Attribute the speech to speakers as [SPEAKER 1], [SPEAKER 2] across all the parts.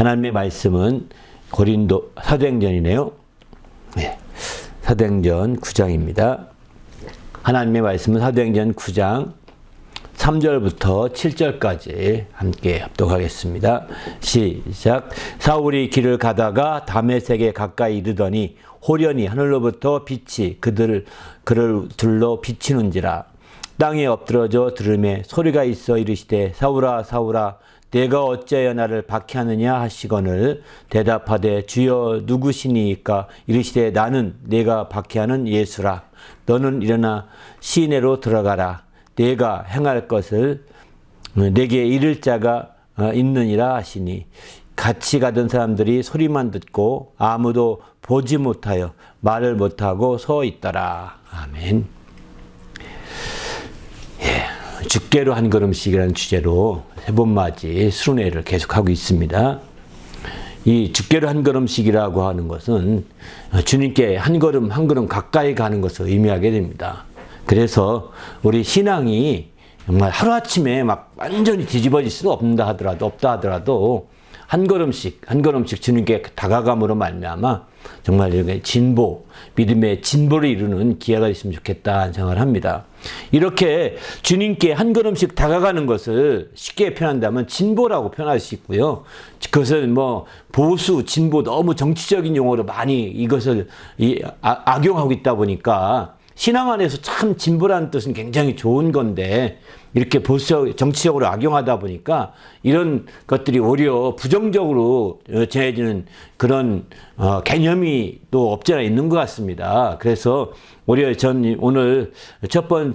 [SPEAKER 1] 하나님의 말씀은 사도행전이네요. 네, 사도행전 9장입니다. 하나님의 말씀은 사도행전 9장 3절부터 7절까지 함께 합독하겠습니다. 시작. 사울이 길을 가다가 다메섹에 가까이 이르더니 호련히 하늘로부터 빛이 그를 둘러 비치는지라. 땅에 엎드러져 들으매 소리가 있어 이르시되 사울아 사울아 내가 어찌하여 나를 박해하느냐 하시거늘 대답하되 주여 누구시니까 이르시되 나는 내가 박해하는 예수라. 너는 일어나 시내로 들어가라. 내가 행할 것을 내게 이를 자가 있느니라 하시니 같이 가던 사람들이 소리만 듣고 아무도 보지 못하여 말을 못하고 서 있더라. 아멘. 예, 주께로 한 걸음씩이라는 주제로 세번맞이 수련회를 계속하고 있습니다. 이 주께로 한 걸음씩이라고 하는 것은 주님께 한 걸음 한 걸음 가까이 가는 것을 의미하게 됩니다. 그래서 우리 신앙이 정말 하루아침에 막 완전히 뒤집어질 수는 없다 하더라도 한 걸음씩 주님께 다가감으로 말미암아 정말 이렇게 믿음의 진보를 이루는 기회가 있으면 좋겠다 생각을 합니다. 이렇게 주님께 한 걸음씩 다가가는 것을 쉽게 표현한다면 진보라고 표현할 수 있고요. 그것을 보수, 진보 너무 정치적인 용어로 많이 이것을 악용하고 있다 보니까 신앙 안에서 참 진보라는 뜻은 굉장히 좋은 건데 이렇게 정치적으로 악용하다 보니까 이런 것들이 오히려 부정적으로 전해지는 그런 개념이 또 없지 않아 있는 것 같습니다. 그래서 오히려 전 오늘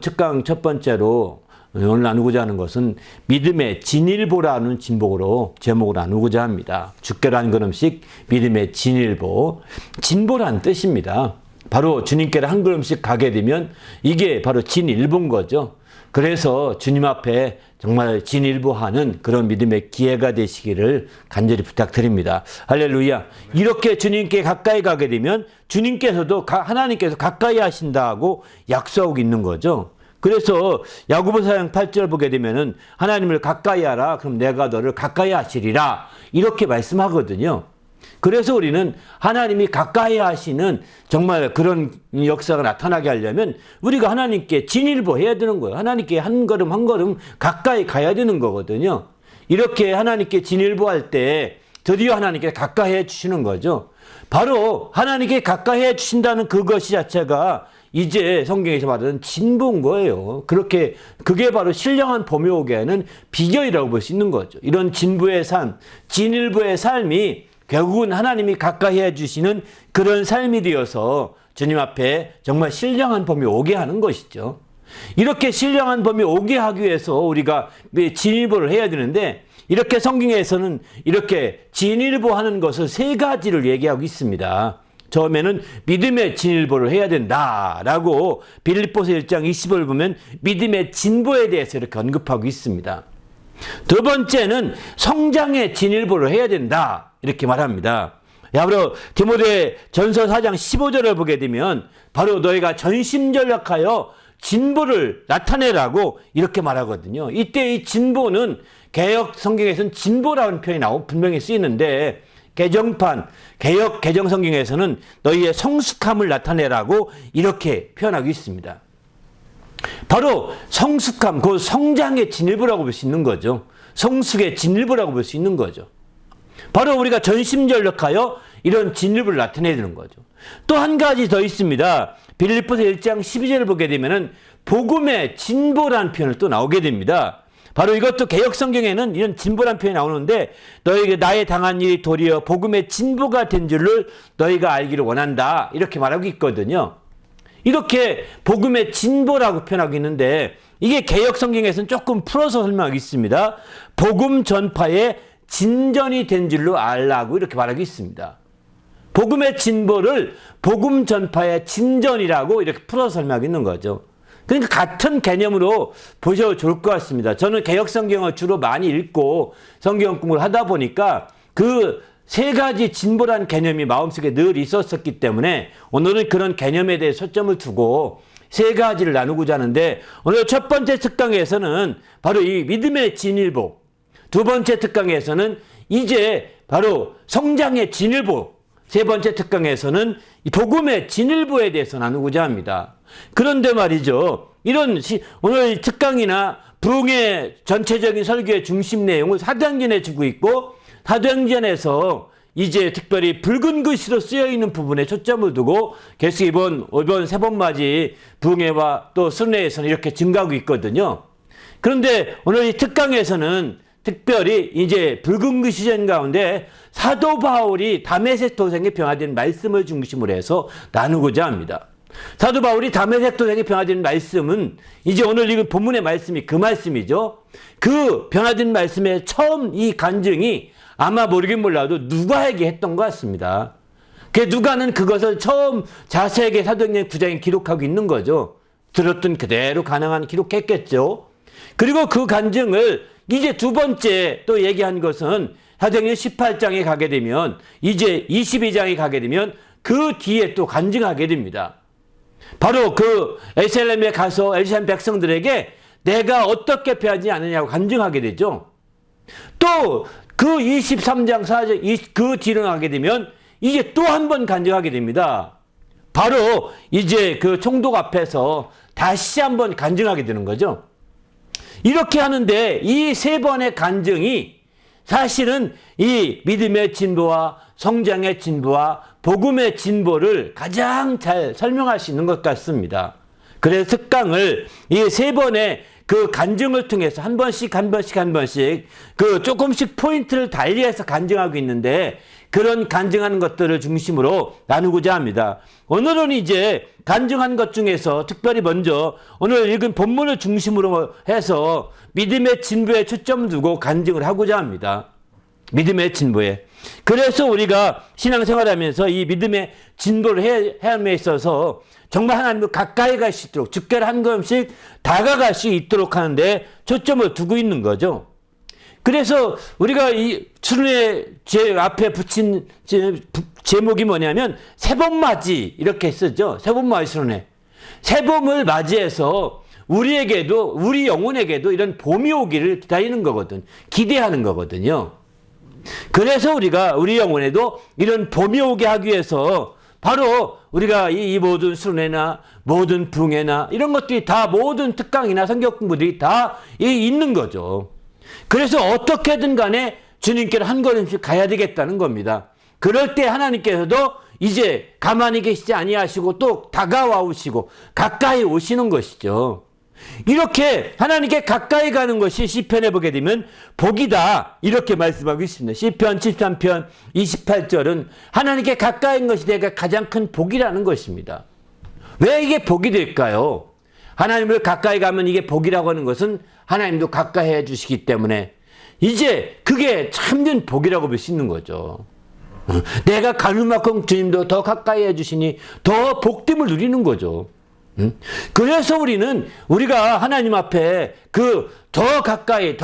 [SPEAKER 1] 특강 첫 번째로 오늘 나누고자 하는 것은 믿음의 진일보라는 제목으로 나누고자 합니다. 주께로 한 걸음씩 믿음의 진일보. 진보라는 뜻입니다. 바로 주님께로 한 걸음씩 가게 되면 이게 바로 진일보인 거죠. 그래서 주님 앞에 정말 진일보하는 그런 믿음의 기회가 되시기를 간절히 부탁드립니다. 할렐루야. 이렇게 주님께 가까이 가게 되면 하나님께서 가까이 하신다고 약속하고 있는 거죠. 그래서 야고보서 4장 8절 보게 되면은 하나님을 가까이 하라. 그럼 내가 너를 가까이 하시리라. 이렇게 말씀하거든요. 그래서 우리는 하나님이 가까이 하시는 정말 그런 역사가 나타나게 하려면 우리가 하나님께 진일보해야 되는 거예요. 하나님께 한 걸음 한 걸음 가까이 가야 되는 거거든요. 이렇게 하나님께 진일보할 때 드디어 하나님께 가까이 해주시는 거죠. 바로 하나님께 가까이 해주신다는 그것이 자체가 이제 성경에서 말하는 진보인 거예요. 그게 바로 신령한 봄이 오게 하는 비결이라고 볼 수 있는 거죠. 이런 진보의 삶, 진일보의 삶이 결국은 하나님이 가까이 해주시는 그런 삶이 되어서 주님 앞에 정말 신령한 봄이 오게 하는 것이죠. 이렇게 신령한 봄이 오게 하기 위해서 우리가 진일보를 해야 되는데 이렇게 성경에서는 이렇게 진일보하는 것을 세 가지를 얘기하고 있습니다. 처음에는 믿음의 진일보를 해야 된다라고 빌립보서 1장 20을 보면 믿음의 진보에 대해서 이렇게 언급하고 있습니다. 두 번째는 성장의 진일보를 해야 된다. 이렇게 말합니다. 바로 디모데 전서 4장 15절을 보게 되면 바로 너희가 전심전력하여 진보를 나타내라고 이렇게 말하거든요. 이때 이 진보는 개역 성경에서는 진보라는 표현이 분명히 쓰이는데 개정 성경에서는 너희의 성숙함을 나타내라고 이렇게 표현하고 있습니다. 바로 성숙함, 그 성장의 진일보라고 볼 수 있는 거죠. 성숙의 진일보라고 볼 수 있는 거죠. 바로 우리가 전심전력하여 이런 진일보를 나타내야 되는 거죠. 또 한 가지 더 있습니다. 빌립보서 1장 12절을 보게 되면은 복음의 진보라는 표현을 또 나오게 됩니다. 바로 이것도 개역 성경에는 이런 진보라는 표현이 나오는데 너희에게 나의 당한 일이 도리어 복음의 진보가 된 줄을 너희가 알기를 원한다. 이렇게 말하고 있거든요. 이렇게 복음의 진보라고 표현하고 있는데 이게 개역 성경에서는 조금 풀어서 설명하고 있습니다. 복음 전파의 진전이 된 줄로 알라고 이렇게 말하고 있습니다. 복음의 진보를 복음 전파의 진전이라고 이렇게 풀어서 설명하고 있는 거죠. 그러니까 같은 개념으로 보셔도 좋을 것 같습니다. 저는 개역 성경을 주로 많이 읽고 성경 공부를 하다 보니까 그 세 가지 진보라는 개념이 마음속에 늘 있었기 때문에 오늘은 그런 개념에 대해 초점을 두고 세 가지를 나누고자 하는데 오늘 첫 번째 특강에서는 바로 이 믿음의 진일보, 두 번째 특강에서는 이제 바로 성장의 진일보, 세 번째 특강에서는 이 복음의 진일보에 대해서 나누고자 합니다. 그런데 말이죠. 오늘 특강이나 부흥의 전체적인 설교의 중심 내용을 사도행전에 주고 있고, 사도행전에서 이제 특별히 붉은 글씨로 쓰여있는 부분에 초점을 두고 계속 이번 세 번 맞이 부흥회와 또 순회에서는 이렇게 증가하고 있거든요. 그런데 오늘 이 특강에서는 특별히 이제 붉은 글씨전 가운데 사도 바울이 다메섹 도상에 변화된 말씀을 중심으로 해서 나누고자 합니다. 사도 바울이 다메섹 도상에 변화된 말씀은 이제 오늘 읽은 본문의 말씀이 그 말씀이죠. 그 변화된 말씀의 처음 이 간증이 아마 모르긴 몰라도 누가에게 했던 것 같습니다. 그 누가는 그것을 처음 자세하게 사도행전 9장에 기록하고 있는 거죠. 들었던 그대로 가능한 기록했겠죠. 그리고 그 간증을 이제 두 번째 또 얘기한 것은 사도행전 18장에 가게 되면, 이제 22장에 가게 되면 그 뒤에 또 간증하게 됩니다. 바로 그 에르살렘에 가서 에르살렘 백성들에게 내가 어떻게 변하지 않느냐고 간증하게 되죠. 또 그 23장 4장 그 뒤로 가게 되면 이제 또 한 번 간증하게 됩니다. 바로 이제 그 총독 앞에서 다시 한 번 간증하게 되는 거죠. 이렇게 하는데 이 세 번의 간증이 사실은 이 믿음의 진보와 성장의 진보와 복음의 진보를 가장 잘 설명할 수 있는 것 같습니다. 그래서 특강을 이 세 번의 그 간증을 통해서 한 번씩 그 조금씩 포인트를 달리해서 간증하고 있는데, 그런 간증하는 것들을 중심으로 나누고자 합니다. 오늘은 이제 간증한 것 중에서 특별히 먼저 오늘 읽은 본문을 중심으로 해서 믿음의 진보에 초점을 두고 간증을 하고자 합니다. 믿음의 진보에. 그래서 우리가 신앙생활하면서 이 믿음의 진보를 함에 있어서 정말 하나님을 가까이 갈 수 있도록, 주께로 한 걸음씩 다가갈 수 있도록 하는데 초점을 두고 있는 거죠. 그래서 우리가 이 순회 제 앞에 붙인 제목이 뭐냐면 세봄맞이 이렇게 쓰죠. 세봄맞이 순회. 세봄을 맞이해서 우리에게도, 우리 영혼에게도 이런 봄이 오기를 기다리는 거거든. 기대하는 거거든요. 그래서 우리가 우리 영혼에도 이런 봄이 오게 하기 위해서 바로 우리가 이 모든 순회나 모든 부흥회나 이런 것들이 다, 모든 특강이나 성경 공부들이 다 있는 거죠. 그래서 어떻게든 간에 주님께로 한 걸음씩 가야 되겠다는 겁니다. 그럴 때 하나님께서도 이제 가만히 계시지 아니하시고 또 다가와 오시고 가까이 오시는 것이죠. 이렇게 하나님께 가까이 가는 것이 시편에 보게 되면 복이다 이렇게 말씀하고 있습니다. 시편 13편 28절은 하나님께 가까이 인 것이 내가 가장 큰 복이라는 것입니다. 왜 이게 복이 될까요? 하나님을 가까이 가면 이게 복이라고 하는 것은 하나님도 가까이 해 주시기 때문에 이제 그게 참된 복이라고 볼 수 있는 거죠. 내가 가는 만큼 주님도 더 가까이 해 주시니 더 복됨을 누리는 거죠. 그래서 우리가 하나님 앞에 더 가까이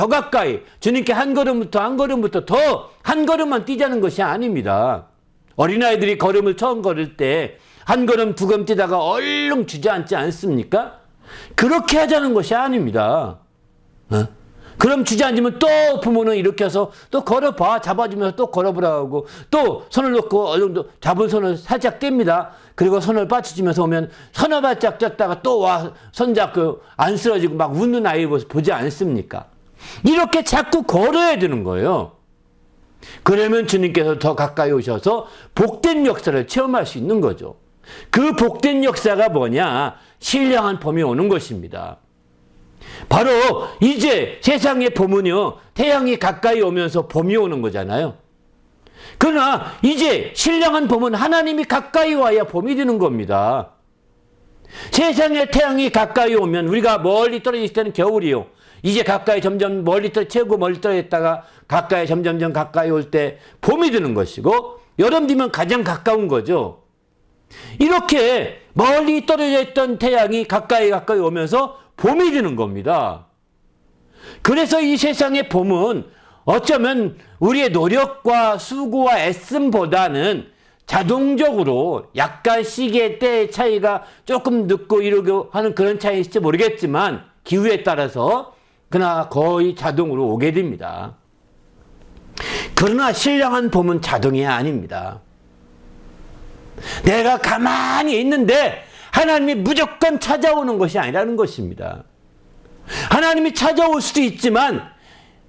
[SPEAKER 1] 주님께 한 걸음부터 더 한 걸음만 뛰자는 것이 아닙니다. 어린아이들이 걸음을 처음 걸을 때 한 걸음 두 걸음 뛰다가 얼른 주저앉지 않습니까? 그렇게 하자는 것이 아닙니다. 그럼 주저앉으면 또 부모는 이렇게 해서 또 걸어봐, 잡아주면서 또 걸어보라고 하고, 또 손을 놓고 얼른 잡은 손을 살짝 뗍니다. 그리고 손을 받쳐주면서 오면 서너 발짝 쪘다가 또 와 손잡고 안 쓰러지고 막 웃는 아이 보지 않습니까? 이렇게 자꾸 걸어야 되는 거예요. 그러면 주님께서 더 가까이 오셔서 복된 역사를 체험할 수 있는 거죠. 그 복된 역사가 뭐냐? 신령한 봄이 오는 것입니다. 바로 이제 세상의 봄은요, 태양이 가까이 오면서 봄이 오는 거잖아요. 그러나 이제 신령한 봄은 하나님이 가까이 와야 봄이 되는 겁니다. 세상의 태양이 가까이 오면 우리가 멀리 떨어질 때는 겨울이요. 이제 가까이 점점 최고 멀리 떨어졌다가 가까이 점점 가까이 올 때 봄이 되는 것이고, 여름 되면 가장 가까운 거죠. 이렇게 멀리 떨어져 있던 태양이 가까이 오면서 봄이 되는 겁니다. 그래서 이 세상의 봄은 어쩌면 우리의 노력과 수고와 애씀보다는 자동적으로 약간 시기의 때의 차이가 조금 늦고 이러고 하는 그런 차이일지 모르겠지만 기후에 따라서 그러나 거의 자동으로 오게 됩니다. 그러나 신령한 봄은 자동이 아닙니다. 내가 가만히 있는데 하나님이 무조건 찾아오는 것이 아니라는 것입니다. 하나님이 찾아올 수도 있지만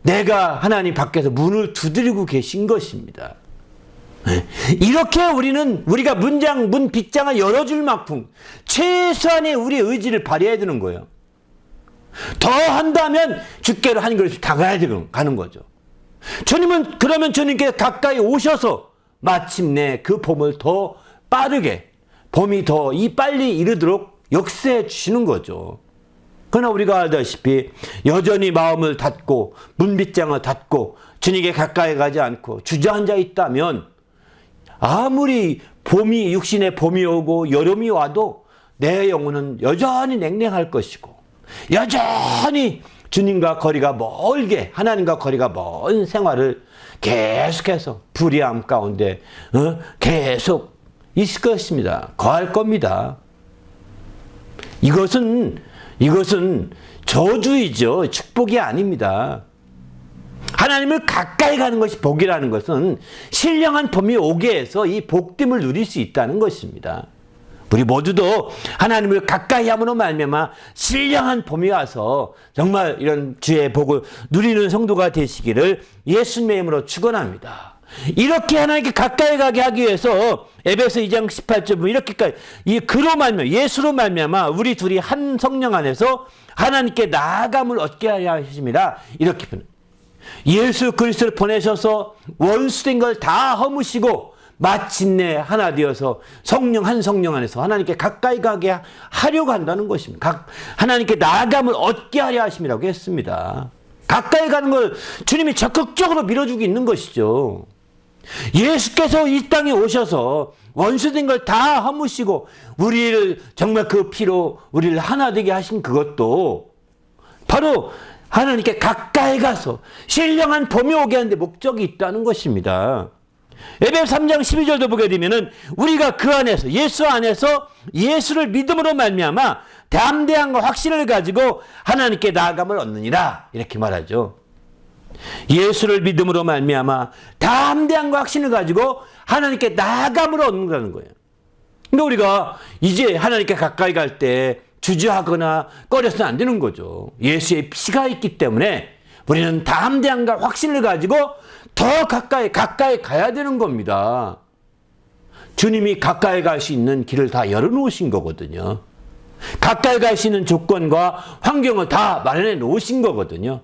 [SPEAKER 1] 내가 하나님 밖에서 문을 두드리고 계신 것입니다. 이렇게 우리가 문 빗장을 열어줄 만큼 최소한의 우리의 의지를 발휘해야 되는 거예요. 더 한다면 주께로 한 그릇이 가는 거죠. 주님은 그러면 주님께 가까이 오셔서 마침내 그 봄을 더 빠르게, 봄이 더 빨리 이르도록 역사해 주시는 거죠. 그러나 우리가 알다시피 여전히 마음을 닫고 문빗장을 닫고 주님께 가까이 가지 않고 주저앉아 있다면 아무리 육신의 봄이 오고 여름이 와도 내 영혼은 여전히 냉랭할 것이고 여전히 주님과 거리가 멀게, 하나님과 거리가 먼 생활을 계속해서 불의함 가운데 계속 있을 것입니다. 거할 겁니다. 이것은 저주이죠. 축복이 아닙니다. 하나님을 가까이 가는 것이 복이라는 것은 신령한 봄이 오게 해서 이 복됨을 누릴 수 있다는 것입니다. 우리 모두도 하나님을 가까이 함으로 말미암아 신령한 봄이 와서 정말 이런 주의 복을 누리는 성도가 되시기를 예수님의 이름으로 축원합니다. 이렇게 하나님께 가까이 가게 하기 위해서 에베소 2장 18절 이렇게까지 이 그로 말미암아 예수로 말미암아 우리 둘이 한 성령 안에서 하나님께 나아감을 얻게 하려 하심이라 이렇게 예수 그리스도를 보내셔서 원수된 걸 다 허무시고 마침내 하나 되어서 한 성령 안에서 하나님께 가까이 가게 하려고 한다는 것입니다. 하나님께 나아감을 얻게 하려 하심이라고 했습니다. 가까이 가는 걸 주님이 적극적으로 밀어주고 있는 것이죠. 예수께서 이 땅에 오셔서 원수된 걸 다 허무시고 우리를 정말 그 피로 우리를 하나 되게 하신 그것도 바로 하나님께 가까이 가서 신령한 봄이 오게 하는데 목적이 있다는 것입니다. 에베소 3장 12절도 보게 되면은 우리가 그 안에서 예수 안에서 예수를 믿음으로 말미암아 담대함과 확신을 가지고 하나님께 나아감을 얻느니라 이렇게 말하죠. 예수를 믿음으로 말미암아 담대함과 확신을 가지고 하나님께 나아감을 얻는다는 거예요. 그러니까 우리가 이제 하나님께 가까이 갈 때 주저하거나 꺼려서는 안 되는 거죠. 예수의 피가 있기 때문에 우리는 담대함과 확신을 가지고 더 가까이 가야 되는 겁니다. 주님이 가까이 갈 수 있는 길을 다 열어놓으신 거거든요. 가까이 갈 수 있는 조건과 환경을 다 마련해 놓으신 거거든요.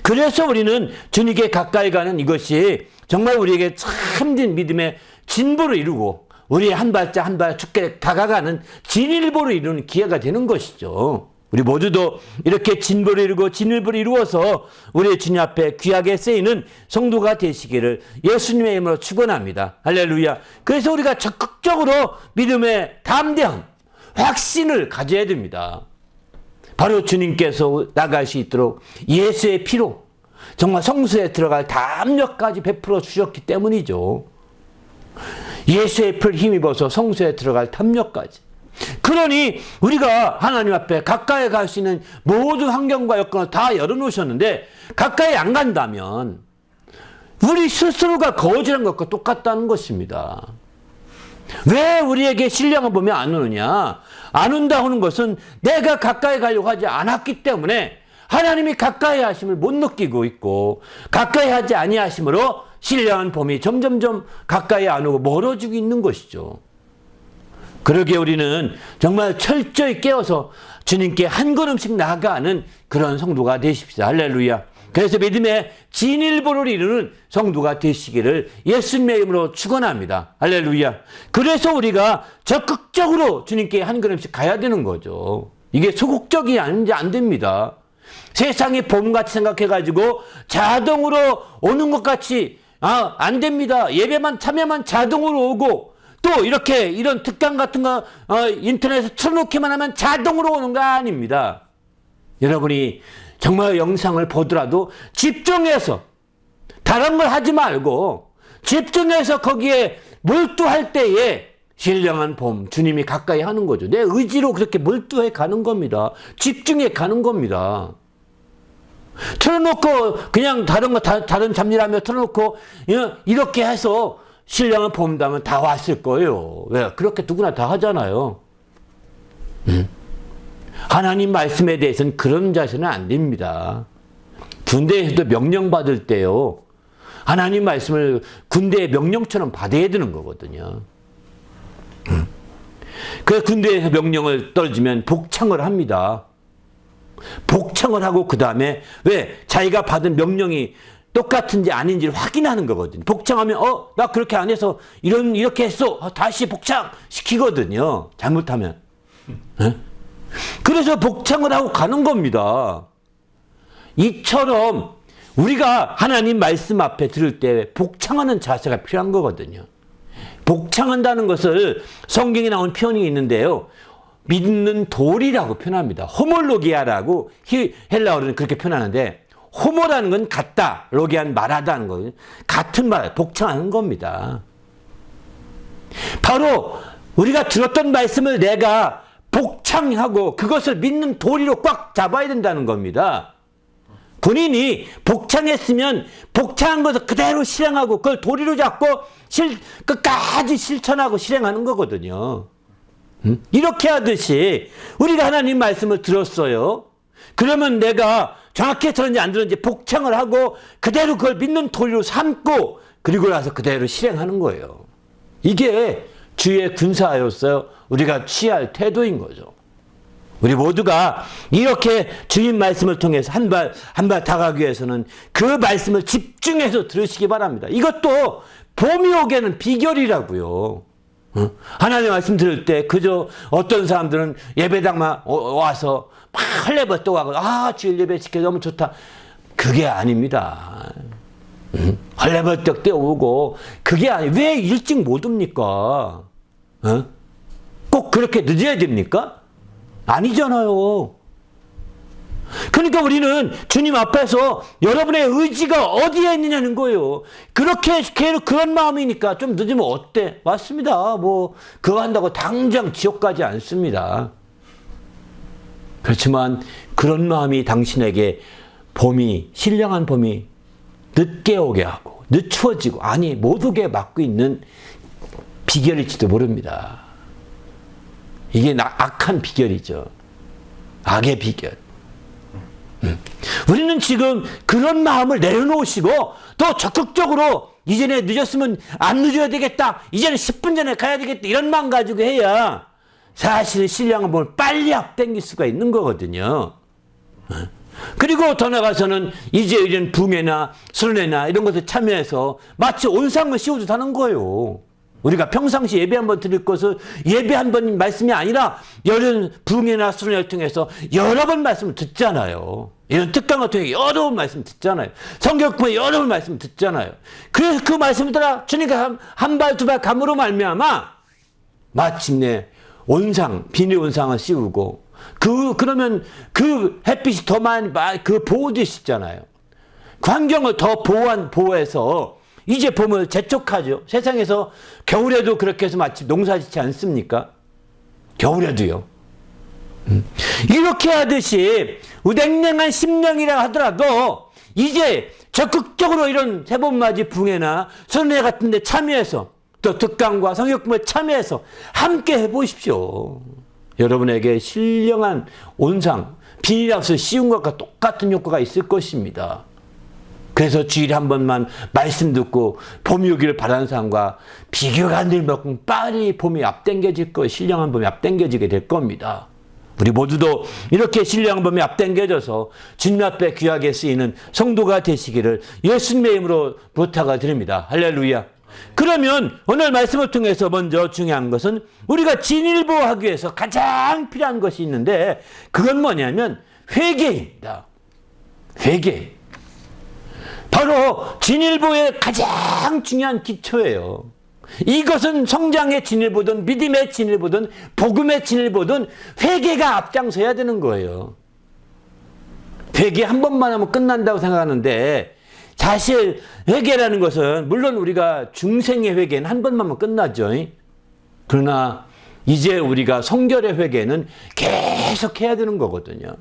[SPEAKER 1] 그래서 우리는 주님께 가까이 가는 이것이 정말 우리에게 참된 믿음의 진보를 이루고 우리 한 발짝 한 발 주께 다가가는 진일보를 이루는 기회가 되는 것이죠. 우리 모두도 이렇게 진보를 이루고 진일보를 이루어서 우리의 주님 앞에 귀하게 쓰이는 성도가 되시기를 예수님의 이름으로 축원합니다. 할렐루야. 그래서 우리가 적극적으로 믿음의 담대함, 확신을 가져야 됩니다. 바로 주님께서 나갈 수 있도록 예수의 피로 정말 성수에 들어갈 담력까지 베풀어 주셨기 때문이죠. 예수의 피를 힘입어서 성수에 들어갈 담력까지. 그러니 우리가 하나님 앞에 가까이 갈 수 있는 모든 환경과 여건을 다 열어놓으셨는데 가까이 안 간다면 우리 스스로가 거절한 것과 똑같다는 것입니다. 왜 우리에게 신령한 봄이 안 오느냐? 안 온다 하는 것은 내가 가까이 가려고 하지 않았기 때문에 하나님이 가까이 하심을 못 느끼고 있고 가까이 하지 아니하심으로 신령한 봄이 점점점 가까이 안 오고 멀어지고 있는 것이죠. 그러기에 우리는 정말 철저히 깨어서 주님께 한 걸음씩 나아가는 그런 성도가 되십시오. 할렐루야. 그래서 믿음의 진일보를 이루는 성도가 되시기를 예수님의 이름으로 축원합니다. 할렐루야. 그래서 우리가 적극적으로 주님께 한 걸음씩 가야 되는 거죠. 이게 소극적이 아닌지 안 됩니다. 세상이 봄같이 생각해가지고 자동으로 오는 것 같이 안 됩니다. 예배만 참여만 자동으로 오고 또 이렇게 이런 특강 같은 거 인터넷에 틀어놓기만 하면 자동으로 오는 거 아닙니다. 여러분이 정말 영상을 보더라도 집중해서 다른 걸 하지 말고 집중해서 거기에 몰두할 때에 신령한 봄 주님이 가까이 하는 거죠. 내 의지로 그렇게 몰두해 가는 겁니다. 집중해 가는 겁니다. 틀어놓고 그냥 다른 잡일하며 틀어놓고 이렇게 해서 신령을 본다면 다 왔을 거예요. 왜? 그렇게 누구나 다 하잖아요. 하나님 말씀에 대해서는 그런 자세는 안 됩니다. 군대에서도 명령받을 때요. 하나님 말씀을 군대의 명령처럼 받아야 되는 거거든요. 그 군대에서 명령을 떨어지면 복창을 합니다. 복창을 하고 그 다음에 왜? 자기가 받은 명령이 똑같은지 아닌지를 확인하는 거거든요. 복창하면 나 그렇게 안 해서 이렇게 했어. 다시 복창 시키거든요. 잘못하면. 그래서 복창을 하고 가는 겁니다. 이처럼 우리가 하나님 말씀 앞에 들을 때 복창하는 자세가 필요한 거거든요. 복창한다는 것을 성경에 나온 표현이 있는데요. 믿는 돌이라고 표현합니다. 호몰로기아라고 헬라어로는 그렇게 표현하는데, 호모라는 건 같다, 로기아는 말하다는 거예요. 같은 말, 복창하는 겁니다. 바로 우리가 들었던 말씀을 내가 복창하고 그것을 믿는 도리로 꽉 잡아야 된다는 겁니다. 본인이 복창했으면 복창한 것을 그대로 실행하고 그걸 도리로 잡고 끝까지 실천하고 실행하는 거거든요. 이렇게 하듯이 우리가 하나님 말씀을 들었어요. 그러면 내가 정확히 들었는지 안 들었는지 복창을 하고 그대로 그걸 믿는 도리로 삼고 그리고 나서 그대로 실행하는 거예요. 이게 주의 군사로서 우리가 취할 태도인 거죠. 우리 모두가 이렇게 주님 말씀을 통해서 한 발 다가가기 위해서는 그 말씀을 집중해서 들으시기 바랍니다. 이것도 봄이 오게는 비결이라고요. 하나님 말씀 들을 때 그저 어떤 사람들은 예배당만 와서 막 헐레벌떡 하고 주일 예배 지켜 너무 좋다. 그게 아닙니다. 헐레벌떡 뛰어오고 그게 왜 일찍 못 옵니까? 꼭 그렇게 늦어야 됩니까? 아니잖아요. 그러니까 우리는 주님 앞에서 여러분의 의지가 어디에 있느냐는 거예요. 그렇게 그런 마음이니까 좀 늦으면 어때? 맞습니다. 그거 한다고 당장 지옥 가지 않습니다. 그렇지만 그런 마음이 당신에게 신령한 봄이 늦게 오게 하고 늦추어지고 못 오게 막고 있는 비결일지도 모릅니다. 이게 악한 비결이죠. 악의 비결. 우리는 지금 그런 마음을 내려놓으시고 또 적극적으로 이전에 늦었으면 안 늦어야 되겠다. 이제는 10분 전에 가야 되겠다. 이런 마음 가지고 해야 사실 신령한 봄을 빨리 앞당길 수가 있는 거거든요. 그리고 더 나가서는 이제 이런 붕해나 순회나 이런 것에 참여해서 마치 온상을 씌우듯 하는 거예요. 우리가 평상시 예배 한번 드릴 것을 예배 한 번 말씀이 아니라 이런 붕해나 순회를 통해서 여러 번 말씀을 듣잖아요. 이런 특강을 통해 여러 번 말씀 듣잖아요. 성경 통해 여러 번 말씀 듣잖아요. 그래서 그 말씀을 따라 주님과 한 발 두 발 감으로 말미암아 마침내 비닐 온상을 씌우고 그러면 그 햇빛이 더 많이 보호듯이 있잖아요. 환경을 더 보호해서 이제 봄을 재촉하죠. 세상에서 겨울에도 그렇게 해서 마치 농사 짓지 않습니까? 겨울에도요. 이렇게 하듯이 우댕냉한 심령이라 하더라도 이제 적극적으로 이런 세봄맞이 붕해나 순회 같은 데 참여해서 또 특강과 성역부에 참여해서 함께 해보십시오. 여러분에게 신령한 온상, 비닐하우스 씌운 것과 똑같은 효과가 있을 것입니다. 그래서 주일에 한 번만 말씀 듣고 봄이 오기를 바라는 사람과 비교가 안 될 만큼 빨리 봄이 앞당겨질 거예요. 신령한 봄이 앞당겨지게 될 겁니다. 우리 모두도 이렇게 신령한 봄이 앞당겨져서 주님 앞에 귀하게 쓰이는 성도가 되시기를 예수님의 이름으로 부탁을 드립니다. 할렐루야. 그러면 오늘 말씀을 통해서 먼저 중요한 것은 우리가 진일보하기 위해서 가장 필요한 것이 있는데 그건 뭐냐면 회개입니다. 회개. 바로 진일보의 가장 중요한 기초예요. 이것은 성장의 진일보든 믿음의 진일보든 복음의 진일보든 회개가 앞장서야 되는 거예요. 회개 한 번만 하면 끝난다고 생각하는데 사실 회개라는 것은 물론 우리가 중생의 회개는 한 번만 하면 끝나죠. 그러나 이제 우리가 성결의 회개는 계속 해야 되는 거거든요.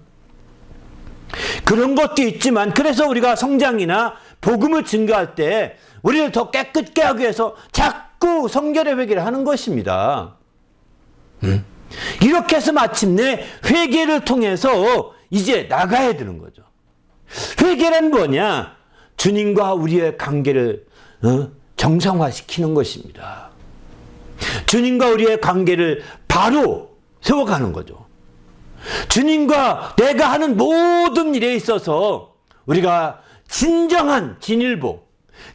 [SPEAKER 1] 그런 것도 있지만 그래서 우리가 성장이나 복음을 증거할 때 우리를 더 깨끗게 하기 위해서 자꾸 성결의 회개를 하는 것입니다. 이렇게 해서 마침내 회개를 통해서 이제 나가야 되는 거죠. 회개란 뭐냐? 주님과 우리의 관계를 정상화시키는 것입니다. 주님과 우리의 관계를 바로 세워가는 거죠. 주님과 내가 하는 모든 일에 있어서 우리가 진정한 진일보,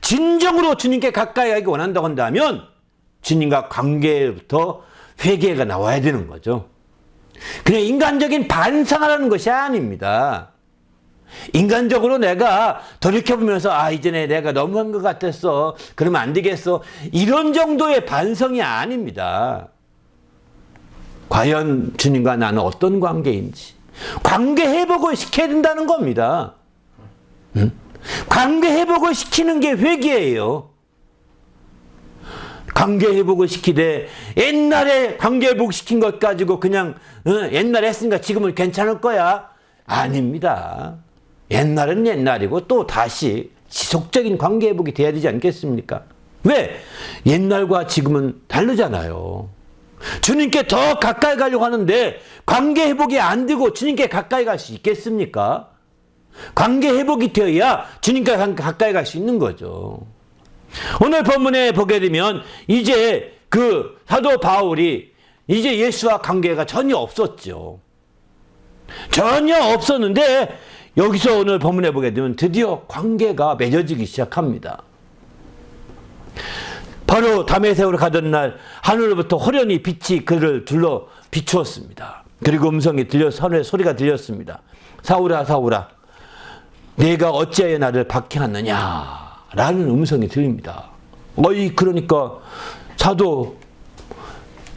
[SPEAKER 1] 진정으로 주님께 가까이 가기 원한다고 한다면 주님과 관계부터 회개가 나와야 되는 거죠. 그냥 인간적인 반성하라는 것이 아닙니다. 인간적으로 내가 돌이켜보면서 이전에 내가 너무한 것 같았어, 그러면 안 되겠어, 이런 정도의 반성이 아닙니다. 과연 주님과 나는 어떤 관계인지 관계 회복을 시켜야 된다는 겁니다. 관계 회복을 시키는 게 회개예요. 관계 회복을 시키되 옛날에 관계 회복시킨 것 가지고 그냥 옛날에 했으니까 지금은 괜찮을 거야. 아닙니다. 옛날은 옛날이고 또 다시 지속적인 관계 회복이 돼야 되지 않겠습니까? 왜? 옛날과 지금은 다르잖아요. 주님께 더 가까이 가려고 하는데 관계 회복이 안 되고 주님께 가까이 갈 수 있겠습니까? 관계 회복이 되어야 주님께 가까이 갈 수 있는 거죠. 오늘 본문에 보게 되면 이제 그 사도 바울이 이제 예수와 관계가 전혀 없었죠. 전혀 없었는데 여기서 오늘 본문에 보게 되면 드디어 관계가 맺어지기 시작합니다. 바로 다메섹으로 가던 날 하늘로부터 호련히 빛이 그를 둘러 비추었습니다. 그리고 음성이 소리가 들렸습니다. 사울아 사울아 내가 어찌하여 나를 박해하느냐 라는 음성이 들립니다. 그러니까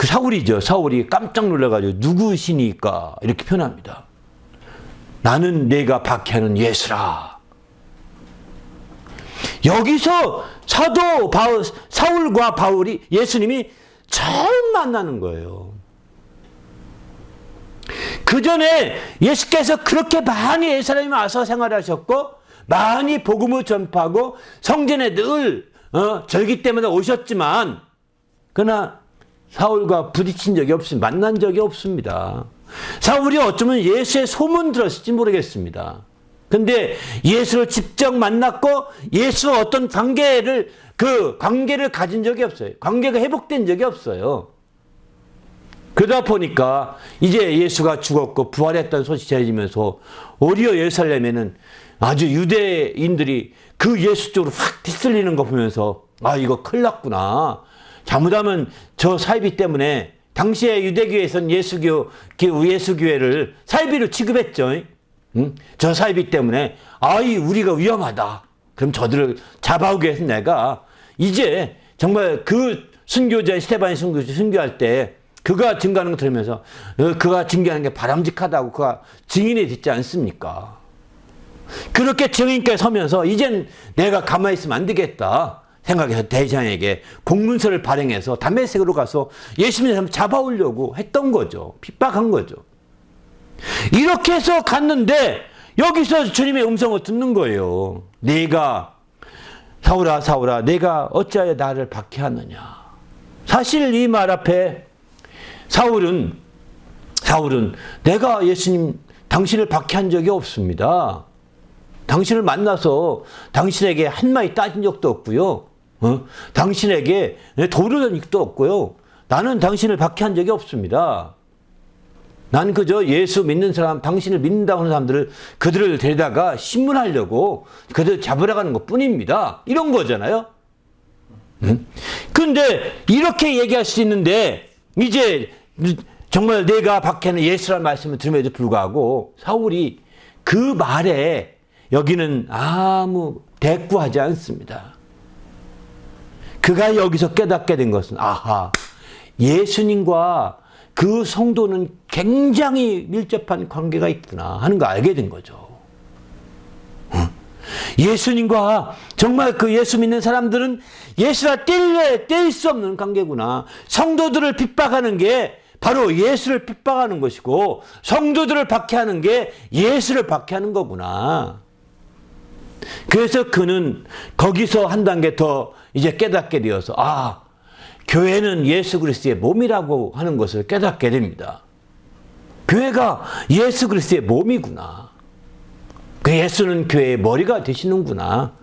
[SPEAKER 1] 사울이죠. 사울이 깜짝 놀라가지고 누구시니까 이렇게 표현합니다. 나는 내가 박해하는 예수라. 여기서 사울과 바울이 예수님이 처음 만나는 거예요. 그 전에 예수께서 그렇게 많이 예루살렘에 와서 생활하셨고 많이 복음을 전파하고 성전에 늘 절기 때마다 오셨지만 그러나 사울과 부딪힌 적이 없습니다. 만난 적이 없습니다. 사울이 어쩌면 예수의 소문 들었을지 모르겠습니다. 근데 예수를 직접 만났고 예수와 어떤 관계를 가진 적이 없어요. 관계가 회복된 적이 없어요. 그러다 보니까 이제 예수가 죽었고 부활했다는 소식이 전해지면서 오히려 예루살렘에는 아주 유대인들이 그 예수 쪽으로 확 휩쓸리는 거 보면서 이거 큰일 났구나. 잘못하면 저 사이비 때문에 당시에 유대교회에서는 예수교회를 사이비로 취급했죠. 저 사이비 때문에 우리가 위험하다. 그럼 저들을 잡아오기 위해서 내가 이제 정말 그 순교자 스데반이 순교할 때 그가 증거하는 거 들으면서 그가 증거하는 게 바람직하다고 그가 증인이 됐지 않습니까? 그렇게 증인께 서면서 이젠 내가 가만히 있으면 안 되겠다 생각해서 대장에게 공문서를 발행해서 다메섹으로 가서 예수님을 잡아오려고 했던 거죠. 핍박한 거죠. 이렇게 해서 갔는데 여기서 주님의 음성을 듣는 거예요. 사울아 사울아 내가 어찌하여 나를 박해하느냐. 사실 이 말 앞에 사울은 내가 예수님 당신을 박해한 적이 없습니다. 당신을 만나서 당신에게 한마디 따진 적도 없고요. 당신에게 도르던 적도 없고요. 나는 당신을 박해한 적이 없습니다. 난 그저 예수 믿는 사람, 당신을 믿는다고 하는 사람들을 그들을 데려다가 신문하려고 그들 잡으러 가는 것 뿐입니다. 이런 거잖아요. 근데 이렇게 얘기할 수 있는데 이제 정말 내가 박해하는 예수라는 말씀을 들음에도 불구하고 사울이 그 말에 여기는 아무 대꾸하지 않습니다. 그가 여기서 깨닫게 된 것은 예수님과 그 성도는 굉장히 밀접한 관계가 있구나 하는 거 알게 된 거죠. 예수님과 정말 그 예수 믿는 사람들은 예수와 뗄 수 없는 관계구나. 성도들을 핍박하는 게 바로 예수를 핍박하는 것이고 성도들을 박해하는 게 예수를 박해하는 거구나. 그래서 그는 거기서 한 단계 더 이제 깨닫게 되어서 교회는 예수 그리스도의 몸이라고 하는 것을 깨닫게 됩니다. 교회가 예수 그리스도의 몸이구나. 그 예수는 교회의 머리가 되시는구나.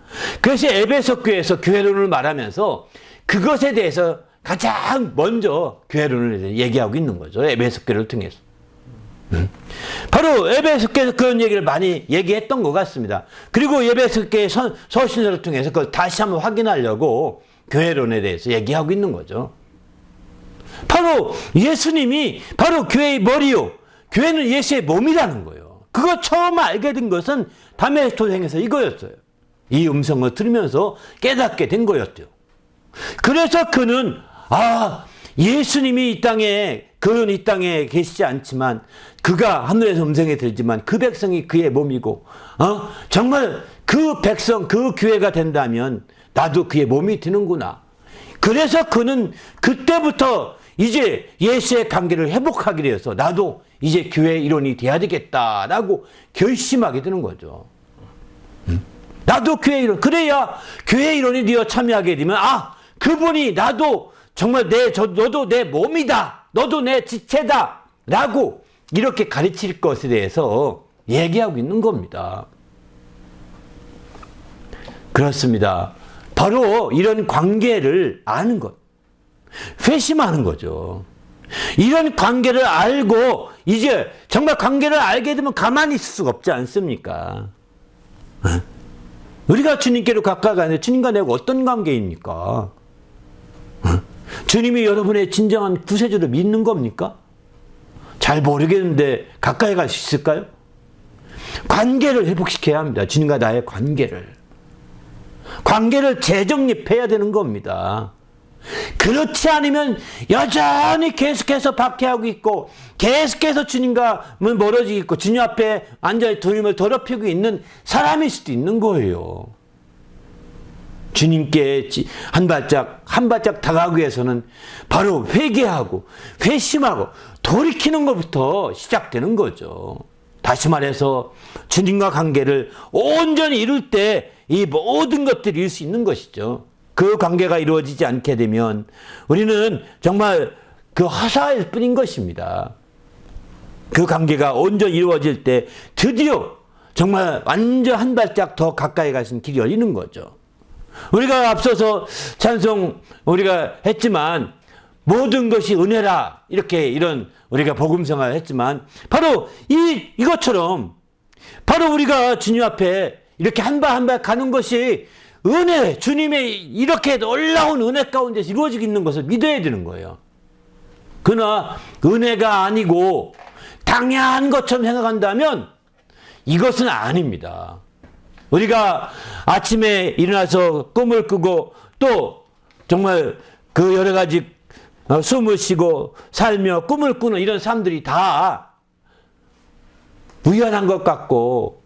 [SPEAKER 1] 그래서 에베소 교회에서 교회론을 말하면서 그것에 대해서 가장 먼저 교회론을 얘기하고 있는 거죠. 에베소 교회를 통해서. 바로 에베소 교회에서 그런 얘기를 많이 얘기했던 것 같습니다. 그리고 에베소 교회 서신서를 통해서 그걸 다시 한번 확인하려고 교회론에 대해서 얘기하고 있는 거죠. 바로 예수님이 바로 교회의 머리요. 교회는 예수의 몸이라는 거예요. 그거 처음 알게 된 것은 다메섹 도상에서 이거였어요. 이 음성을 들으면서 깨닫게 된 거였죠. 그래서 그는 예수님이 이 땅에 그는 이 땅에 계시지 않지만 그가 하늘에서 음성이 들지만 그 백성이 그의 몸이고 정말 그 백성 그 교회가 된다면 나도 그의 몸이 되는구나. 그래서 그는 그때부터 이제 예수의 관계를 회복하게 되어서 나도 이제 교회 일원이 돼야 되겠다라고 결심하게 되는 거죠. 나도 교회 일원, 그래야 교회 일원이 되어 참여하게 되면 그분이 나도 정말 너도 내 몸이다. 너도 내 지체다. 라고 이렇게 가르칠 것에 대해서 얘기하고 있는 겁니다. 그렇습니다. 바로 이런 관계를 아는 것. 회심하는 거죠. 이런 관계를 알고 이제 정말 관계를 알게 되면 가만히 있을 수가 없지 않습니까? 우리가 주님께로 가까이 가는데 주님과 내가 어떤 관계입니까? 주님이 여러분의 진정한 구세주를 믿는 겁니까? 잘 모르겠는데 가까이 갈 수 있을까요? 관계를 회복시켜야 합니다. 주님과 나의 관계를 재정립해야 되는 겁니다. 그렇지 않으면 여전히 계속해서 박해하고 있고 계속해서 주님과 멀어지고 있고 주님 앞에 완전히 주님을 더럽히고 있는 사람일 수도 있는 거예요. 주님께 한 발짝 다가가기 위해서는 바로 회개하고 회심하고 돌이키는 것부터 시작되는 거죠. 다시 말해서 주님과 관계를 온전히 이룰 때 이 모든 것들이 이룰 수 있는 것이죠. 그 관계가 이루어지지 않게 되면 우리는 정말 그 허사일 뿐인 것입니다. 그 관계가 온전히 이루어질 때 드디어 정말 완전 한 발짝 더 가까이 갈 수 있는 길이 열리는 거죠. 우리가 앞서서 찬송 우리가 했지만 모든 것이 은혜라 이렇게 이런 우리가 복음성화를 했지만 바로 이것처럼 바로 우리가 주님 앞에 이렇게 한 발 한 발 가는 것이 은혜, 주님의 이렇게 놀라운 은혜 가운데서 이루어지고 있는 것을 믿어야 되는 거예요. 그러나 은혜가 아니고 당연한 것처럼 생각한다면 이것은 아닙니다. 우리가 아침에 일어나서 꿈을 꾸고 또 정말 그 여러 가지 숨을 쉬고 살며 꿈을 꾸는 이런 사람들이 다 우연한 것 같고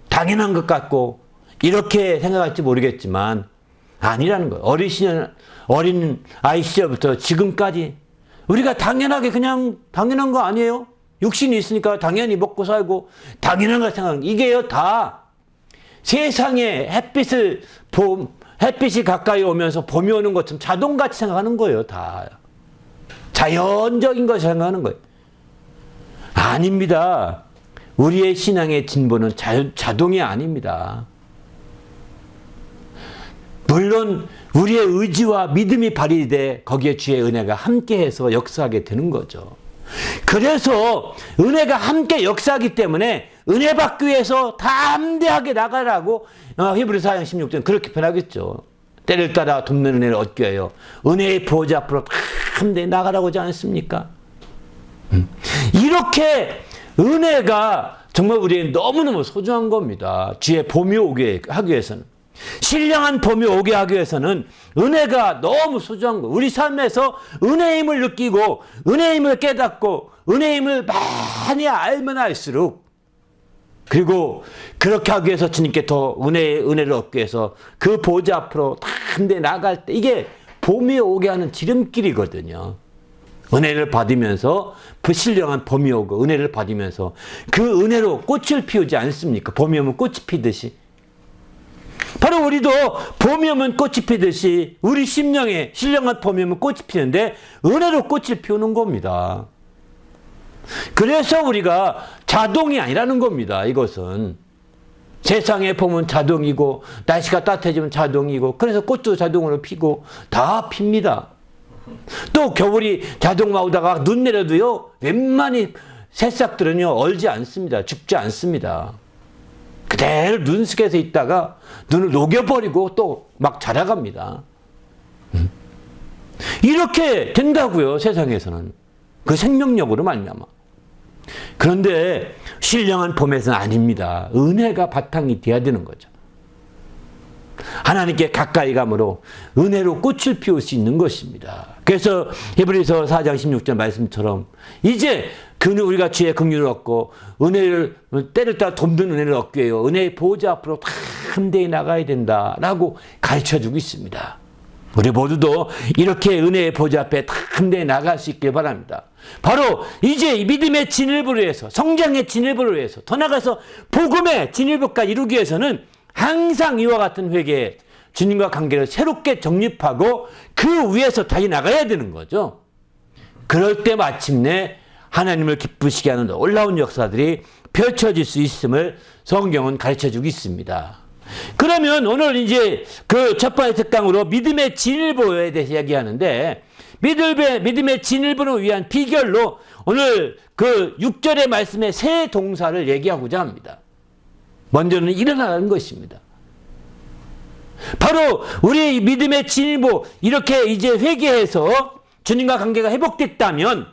[SPEAKER 1] 당연한 것 같고 이렇게 생각할지 모르겠지만 아니라는 거예요. 어린 아이 시절부터 지금까지 우리가 당연하게 그냥 당연한 거 아니에요? 육신이 있으니까 당연히 먹고 살고 당연한 걸 생각하는 이게요 다 세상에 햇빛이 가까이 오면서 봄이 오는 것처럼 자동같이 생각하는 거예요. 다 자연적인 걸 생각하는 거예요. 아닙니다. 우리의 신앙의 진보는 자동이 아닙니다. 물론 우리의 의지와 믿음이 발휘돼 거기에 주의 은혜가 함께해서 역사하게 되는 거죠. 그래서 은혜가 함께 역사하기 때문에 은혜 받기 위해서 담대하게 나가라고 히브리서 4장 16절 그렇게 표현하겠죠. 때를 따라 돕는 은혜를 얻기 위하여 은혜의 보좌 앞으로 담대히 나가라고 하지 않습니까? 이렇게 은혜가 정말 우리에게 너무너무 소중한 겁니다. 주의 봄이 오게 하기 위해서는. 신령한 봄이 오게 하기 위해서는 은혜가 너무 소중한 거예요. 우리 삶에서 은혜의 힘을 느끼고 은혜의 힘을 깨닫고 은혜의 힘을 많이 알면 알수록 그리고 그렇게 하기 위해서 주님께 더 은혜를 얻기 위해서 그 보좌 앞으로 담대히 나갈 때 이게 봄이 오게 하는 지름길이거든요. 은혜를 받으면서 그 신령한 봄이 오고 은혜를 받으면서 그 은혜로 꽃을 피우지 않습니까? 봄이 오면 꽃이 피듯이. 바로 우리도 봄이 오면 꽃이 피듯이 우리 심령에 신령한 봄이 오면 꽃이 피는데 은혜로 꽃을 피우는 겁니다. 그래서 우리가 자동이 아니라는 겁니다. 이것은. 세상의 봄은 자동이고 날씨가 따뜻해지면 자동이고 그래서 꽃도 자동으로 피고 다 핍니다. 또 겨울이 자동으로 오다가 눈 내려도요 웬만히 새싹들은요 얼지 않습니다. 죽지 않습니다. 그대로 눈 속에서 있다가 눈을 녹여버리고 또 막 자라갑니다. 이렇게 된다고요. 세상에서는. 그 생명력으로 말미암아. 그런데 신령한 봄에서는 아닙니다. 은혜가 바탕이 돼야 되는 거죠. 하나님께 가까이 감으로 은혜로 꽃을 피울 수 있는 것입니다. 그래서 히브리서 4장 16절 말씀처럼 이제 우리가 주의 긍휼을 얻고 은혜를 때를 따라 돕는 은혜를 얻기 위해 은혜의 보호자 앞으로 다 함대히 나가야 된다라고 가르쳐주고 있습니다. 우리 모두도 이렇게 은혜의 보호자 앞에 다 함대히 나갈 수 있길 바랍니다. 바로 이제 믿음의 진일보를 위해서 성장의 진일보를 위해서 더 나아가서 복음의 진일보까지 이루기 위해서는 항상 이와 같은 회개에 주님과 관계를 새롭게 정립하고 그 위에서 다시 나가야 되는 거죠. 그럴 때 마침내 하나님을 기쁘시게 하는 놀라운 역사들이 펼쳐질 수 있음을 성경은 가르쳐주고 있습니다. 그러면 오늘 이제 그 첫 번째 특강으로 믿음의 진일보에 대해서 이야기하는데 믿음의 진일보를 위한 비결로 오늘 그 6절의 말씀에 세 동사를 얘기하고자 합니다. 먼저는 일어나는 것입니다. 바로 우리 믿음의 진일보 이렇게 이제 회개해서 주님과 관계가 회복됐다면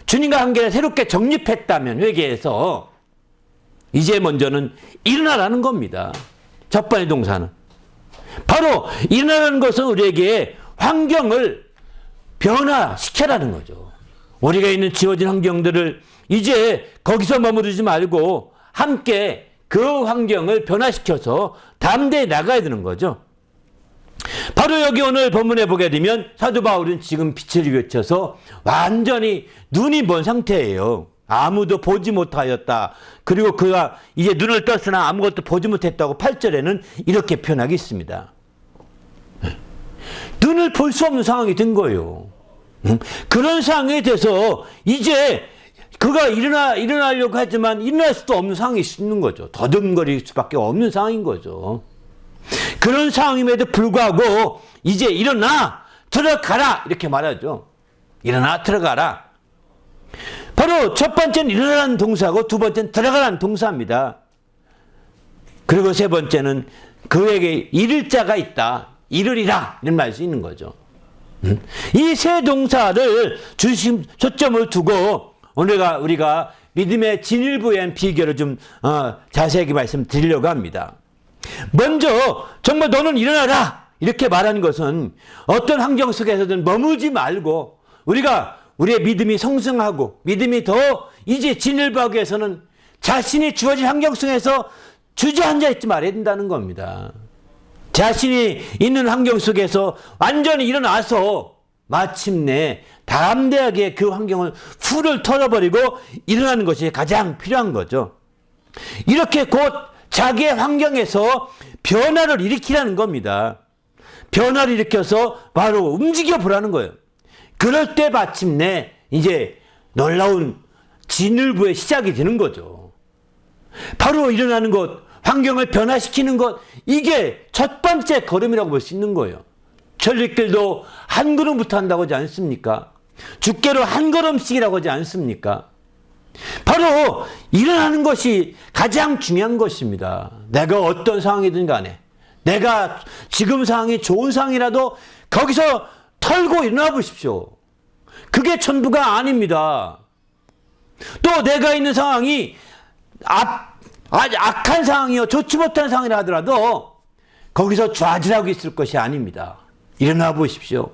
[SPEAKER 1] 주님과 관계를 새롭게 정립했다면 회개해서 이제 먼저는 일어나라는 겁니다. 첫 번째 동사는 바로 일어나는 것은 우리에게 환경을 변화시켜라는 거죠. 우리가 있는 지어진 환경들을 이제 거기서 머무르지 말고 함께 그 환경을 변화시켜서 담대히 나가야 되는 거죠. 바로 여기 오늘 본문에 보게 되면 사도 바울은 지금 빛을 비춰서 완전히 눈이 먼 상태예요. 아무도 보지 못하였다. 그리고 그가 이제 눈을 떴으나 아무것도 보지 못했다고 8절에는 이렇게 표현하고 있습니다. 눈을 볼 수 없는 상황이 된 거예요. 그런 상황에 대해서 이제 그가 일어나려고 하지만 일어날 수도 없는 상황이 있는 거죠. 더듬거릴 수밖에 없는 상황인 거죠. 그런 상황임에도 불구하고 이제 일어나 들어가라 이렇게 말하죠. 일어나 들어가라. 바로 첫 번째는 일어나라는 동사고 두 번째는 들어가라는 동사입니다. 그리고 세 번째는 그에게 이를 자가 있다. 이르리라 이런 말이 수 있는 거죠. 이 세 동사를 중심 초점을 두고 오늘 우리가 믿음의 진일보에 대한 비결을 좀 자세하게 말씀드리려고 합니다. 먼저 정말 너는 일어나라 이렇게 말하는 것은 어떤 환경 속에서든 머무지 말고 우리의 믿음이 성승하고 믿음이 더 이제 진일보하기 위해서는 자신이 주어진 환경 속에서 주저앉아 있지 말아야 된다는 겁니다. 자신이 있는 환경 속에서 완전히 일어나서 마침내 담대하게 그 환경을 풀을 털어버리고 일어나는 것이 가장 필요한 거죠. 이렇게 곧 자기의 환경에서 변화를 일으키라는 겁니다. 변화를 일으켜서 바로 움직여 보라는 거예요. 그럴 때 마침내 이제 놀라운 진일보의 시작이 되는 거죠. 바로 일어나는 것, 환경을 변화시키는 것, 이게 첫 번째 걸음이라고 볼 수 있는 거예요. 천리길도 한 걸음부터 한다고 하지 않습니까? 주께로 한 걸음씩이라고 하지 않습니까? 바로 일어나는 것이 가장 중요한 것입니다. 내가 어떤 상황이든 간에 내가 지금 상황이 좋은 상황이라도 거기서 털고 일어나 보십시오. 그게 전부가 아닙니다. 또 내가 있는 상황이 아주 악한 상황이요 좋지 못한 상황이라 하더라도 거기서 좌절하고 있을 것이 아닙니다. 일어나 보십시오.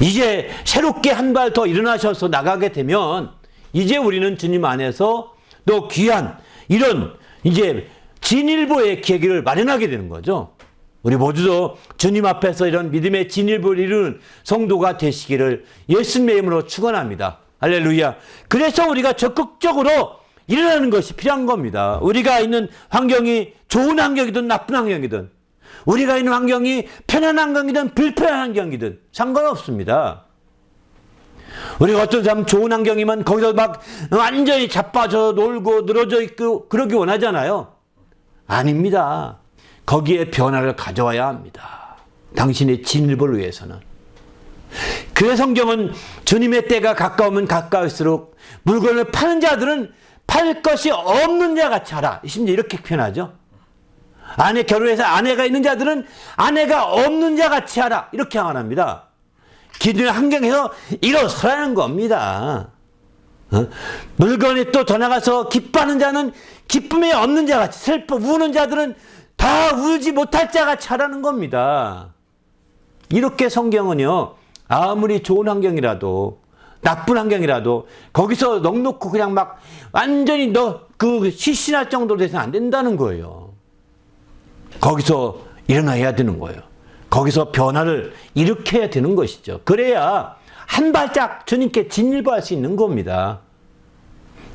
[SPEAKER 1] 이제 새롭게 한 발 더 일어나셔서 나가게 되면 이제 우리는 주님 안에서 또 귀한 이런 이제 진일보의 계기를 마련하게 되는 거죠. 우리 모두도 주님 앞에서 이런 믿음의 진일보를 이루는 성도가 되시기를 예수님의 이름으로 축원합니다. 할렐루야. 그래서 우리가 적극적으로 일어나는 것이 필요한 겁니다. 우리가 있는 환경이 좋은 환경이든 나쁜 환경이든, 우리가 있는 환경이 편한 환경이든 불편한 환경이든 상관없습니다. 우리가 어떤 사람 좋은 환경이면 거기서 막 완전히 자빠져 놀고 늘어져 있고 그러기 원하잖아요. 아닙니다. 거기에 변화를 가져와야 합니다. 당신의 진일보를 위해서는. 그래서 성경은 주님의 때가 가까우면 가까울수록 물건을 파는 자들은 팔 것이 없는 자 같이 하라. 심지어 이렇게 표현하죠. 결혼해서 아내가 있는 자들은 아내가 없는 자 같이 하라. 이렇게 말합니다. 기존의 환경에서 일어서라는 겁니다. 물건이 또 더 나가서 기뻐하는 자는 기쁨이 없는 자 같이, 우는 자들은 다 울지 못할 자 같이 하라는 겁니다. 이렇게 성경은요, 아무리 좋은 환경이라도 나쁜 환경이라도 거기서 넉넉고 그냥 막 완전히 시신할 정도로 돼서는 안 된다는 거예요. 거기서 일어나야 되는 거예요. 거기서 변화를 일으켜야 되는 것이죠. 그래야 한 발짝 주님께 진일보할 수 있는 겁니다.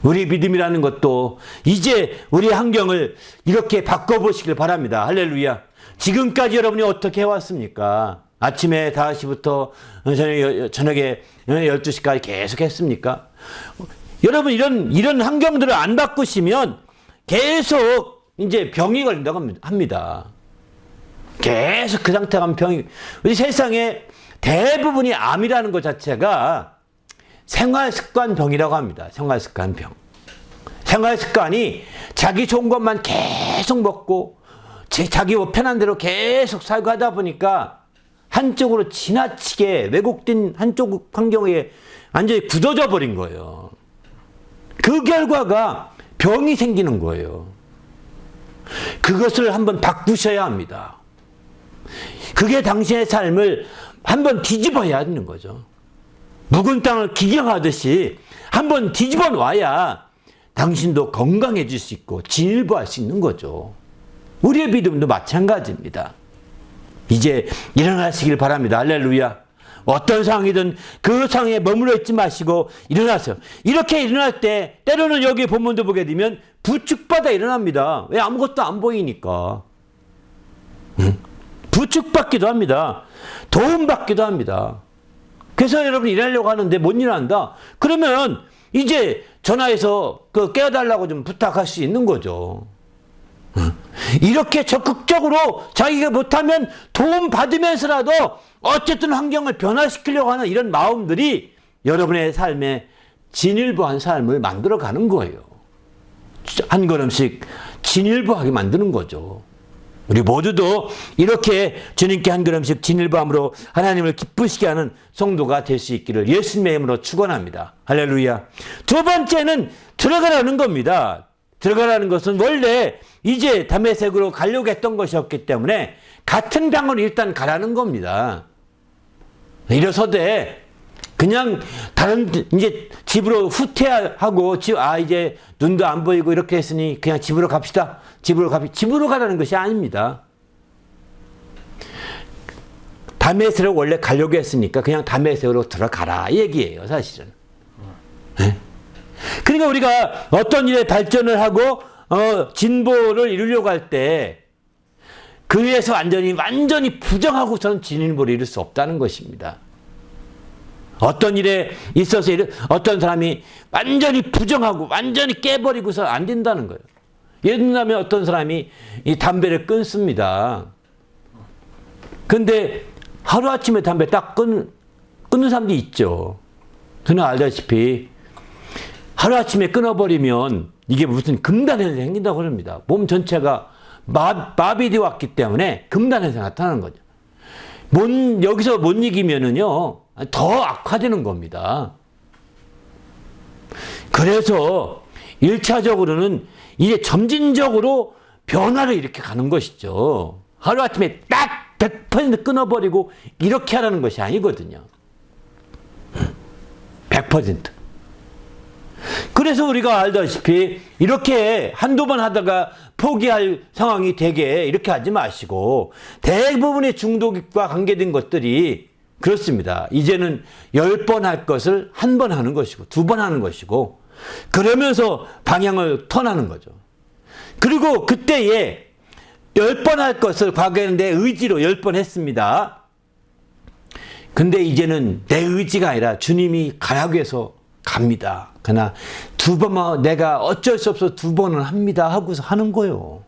[SPEAKER 1] 우리 믿음이라는 것도 이제 우리 환경을 이렇게 바꿔보시길 바랍니다. 할렐루야. 지금까지 여러분이 어떻게 해왔습니까? 아침에 5시부터 저녁에 12시까지 계속 했습니까? 여러분 이런 환경들을 안 바꾸시면 계속 이제 병이 걸린다고 합니다. 계속 그 상태가 가면 병이, 우리 세상에 대부분이 암이라는 것 자체가 생활습관병이라고 합니다. 생활습관병. 생활습관이 자기 좋은 것만 계속 먹고 자기 편한 대로 계속 살고 하다 보니까 한쪽으로 지나치게 왜곡된 한쪽 환경에 완전히 굳어져 버린 거예요. 그 결과가 병이 생기는 거예요. 그것을 한번 바꾸셔야 합니다. 그게 당신의 삶을 한번 뒤집어야 하는 거죠. 묵은 땅을 기경하듯이 한번 뒤집어 놔야 당신도 건강해질 수 있고 진일보할 수 있는 거죠. 우리의 믿음도 마찬가지입니다. 이제 일어나시길 바랍니다. 할렐루야. 어떤 상황이든 그 상황에 머물러 있지 마시고 일어나세요. 이렇게 일어날 때 때로는 여기 본문도 보게 되면 부축받아 일어납니다. 왜? 아무것도 안 보이니까. 부축받기도 합니다. 도움받기도 합니다. 그래서 여러분 일하려고 하는데 못 일한다. 그러면 이제 전화해서 깨워달라고 좀 부탁할 수 있는 거죠. 이렇게 적극적으로 자기가 못하면 도움받으면서라도 어쨌든 환경을 변화시키려고 하는 이런 마음들이 여러분의 삶에 진일보한 삶을 만들어가는 거예요. 한 걸음씩 진일보하게 만드는 거죠. 우리 모두도 이렇게 주님께 한 걸음씩 진일보함으로 하나님을 기쁘시게 하는 성도가 될 수 있기를 예수님의 이름으로 축원합니다. 할렐루야. 두 번째는 들어가라는 겁니다. 들어가라는 것은 원래 이제 다메섹으로 가려고 했던 것이었기 때문에 같은 방으로 일단 가라는 겁니다. 이래서되 그냥 다른 이제 집으로 후퇴하고 이제 눈도 안 보이고 이렇게 했으니 그냥 집으로 갑시다. 집으로 가라는 것이 아닙니다. 다메섹으로 원래 가려고 했으니까 그냥 다메섹으로 들어가라 이 얘기예요, 사실은. 네? 그러니까 우리가 어떤 일에 발전을 하고 진보를 이루려고 할 때 그 위에서 완전히 부정하고서는 진보를 이룰 수 없다는 것입니다. 어떤 일에 있어서 어떤 사람이 완전히 부정하고 완전히 깨버리고서 안 된다는 거예요. 예를 들면 어떤 사람이 이 담배를 끊습니다. 근데 하루아침에 담배 딱 끊는 사람도 있죠. 저는 알다시피 하루아침에 끊어버리면 이게 무슨 금단현상이 생긴다고 합니다. 몸 전체가 마비되어 왔기 때문에 금단현상이 나타나는 거죠. 여기서 못 이기면은요, 더 악화되는 겁니다. 그래서 1차적으로는 이제 점진적으로 변화를 이렇게 가는 것이죠. 하루아침에 딱 100% 끊어버리고 이렇게 하라는 것이 아니거든요. 100%. 그래서 우리가 알다시피 이렇게 한두 번 하다가 포기할 상황이 되게 이렇게 하지 마시고 대부분의 중독과 관계된 것들이 그렇습니다. 이제는 10번 할 것을 한 번 하는 것이고 2번 하는 것이고 그러면서 방향을 턴하는 거죠. 그리고 그때에 10번 할 것을 과거에는 내 의지로 10번 했습니다. 근데 이제는 내 의지가 아니라 주님이 가라고 해서 갑니다. 그러나 2번만 내가 어쩔 수 없어 2번은 합니다 하고서 하는 거예요.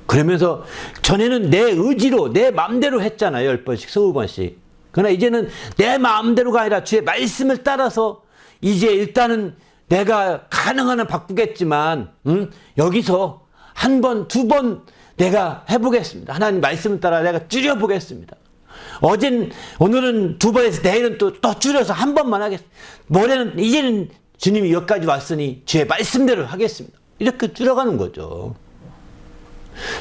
[SPEAKER 1] 그러면서 전에는 내 의지로 내 마음대로 했잖아요. 10번씩 20번씩. 그러나 이제는 내 마음대로가 아니라 주의 말씀을 따라서 이제 일단은 내가 가능한 한 바꾸겠지만 여기서 1번, 2번 내가 해보겠습니다. 하나님 말씀을 따라 내가 줄여보겠습니다. 오늘은 2번에서 내일은 또 줄여서 1번만 하겠습니다. 모레는 이제는 주님이 여기까지 왔으니 주의 말씀대로 하겠습니다. 이렇게 줄여가는 거죠.